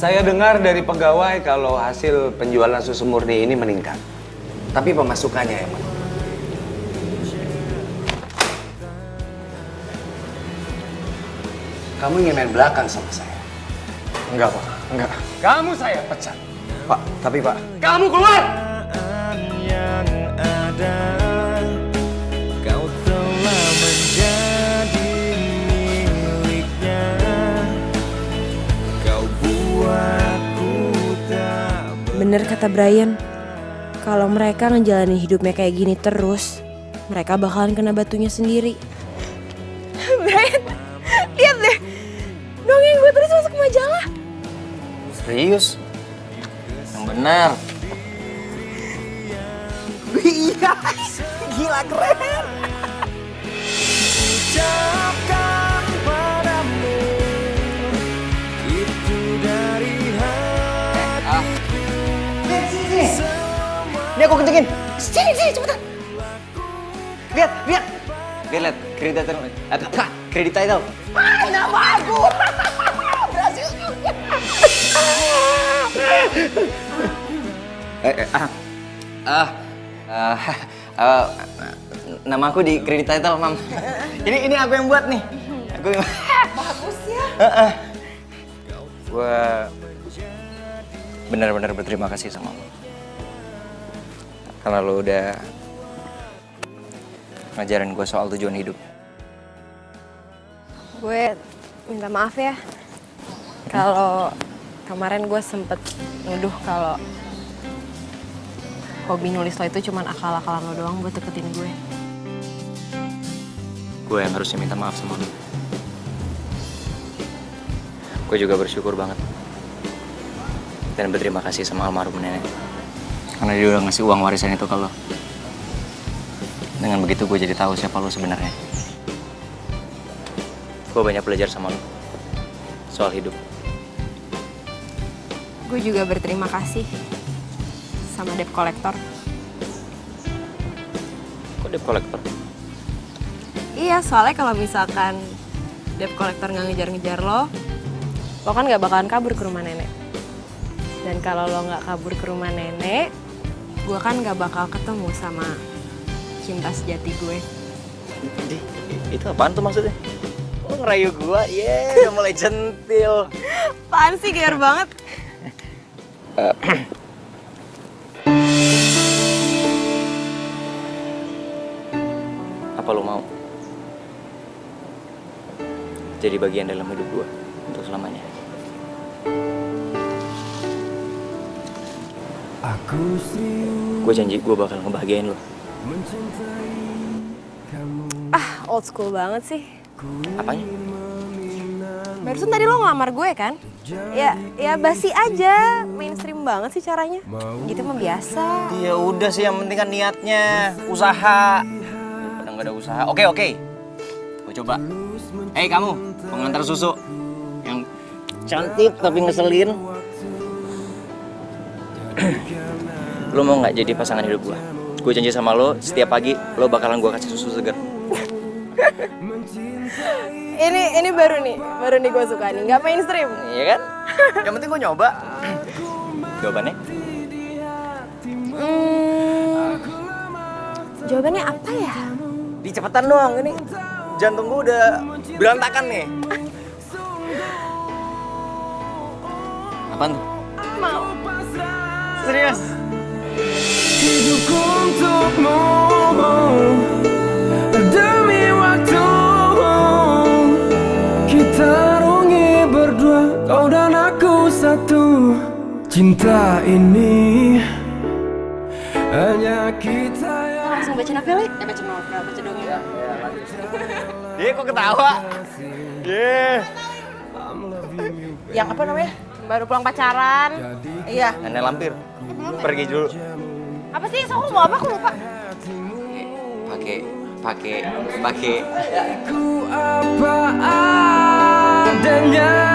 Saya dengar dari pegawai kalau hasil penjualan susu murni ini meningkat. Tapi pemasukannya yang menurun. Kamu ingin main belakang sama saya? Enggak, Pak. Enggak. Kamu saya pecat. Pak, tapi Pak. Kamu keluar! yang ada, kau telah menjadi miliknya. Kau buatku tak Bener kata Brian, kalau mereka ngejalanin hidupnya kayak gini terus, mereka bakalan kena batunya sendiri. Brian, lihat deh. Dongeng gue terus masuk majalah. Serius? Yang benar. Iya, gila keren. ucapkan padamu itu dari hatiku. Ini aku kencengin. Sini, cepetan. Lihat. Lihat, kredit title. Kredit title. Nama aku. Berhasil juga. Nama aku di kredit title, Mam. Ini aku yang buat nih. Aku yang... Bagus ya. Gue benar-benar berterima kasih sama lo. Karena lo udah ngajarin gue soal tujuan hidup. Gue minta maaf ya. Kalau kemarin gue sempet nuduh kalau hobi nulis lo itu cuman akal-akalan lo doang buat deketin gue. Gue yang harusnya minta maaf sama lo. Gue juga bersyukur banget. Dan berterima kasih sama almarhum nenek. Karena dia udah ngasih uang warisan itu ke lo. Dengan begitu gue jadi tahu siapa lo sebenarnya. Gue banyak belajar sama lo. Soal hidup. Gue juga berterima kasih sama debt collector. Kok debt collector? Iya, soalnya kalau misalkan debt collector nggak ngejar-ngejar lo kan nggak bakalan kabur ke rumah nenek. Dan kalau lo nggak kabur ke rumah nenek, gue kan nggak bakal ketemu sama cinta sejati gue. Itu apaan tuh maksudnya? Lo ngerayu gue? Udah mulai centil. Apaan sih, gear banget. Apa lo mau jadi bagian dalam hidup gue untuk selamanya? Gue janji gue bakal ngebahagiain lo. Old school banget sih. Apanya? Barusan tadi lo ngelamar gue kan? Ya basi aja, mainstream banget sih caranya. Gitu mah biasa. Ya udah sih, yang penting kan niatnya, usaha. Udah nggak ada usaha. Oke. Gue coba. Hei kamu, pengantar susu yang cantik tapi ngeselin. Lo mau nggak jadi pasangan hidup gue? Gue janji sama lo, setiap pagi lo bakalan gue kasih susu segar. Ini baru nih gue suka nih, nggak mainstream. Iya kan? Yang penting gue nyoba. Jawabannya? Jawabannya apa ya? Cepetan dong, ini jantung gue udah berantakan nih. Apaan tuh? Mau. Serius? Hidup untukmu demi waktu kita rungi berdua, kau dan aku satu. Cinta ini hanya kita yang... Langsung baca novel ya? Baca novel, baca dongeng. Kok ketawa? Yang apa namanya? Baru pulang pacaran. Iya. Nenek lampir. Pergi dulu. Apa sih? So, aku mau apa? Aku lupa. Pakai. Ku apa adanya.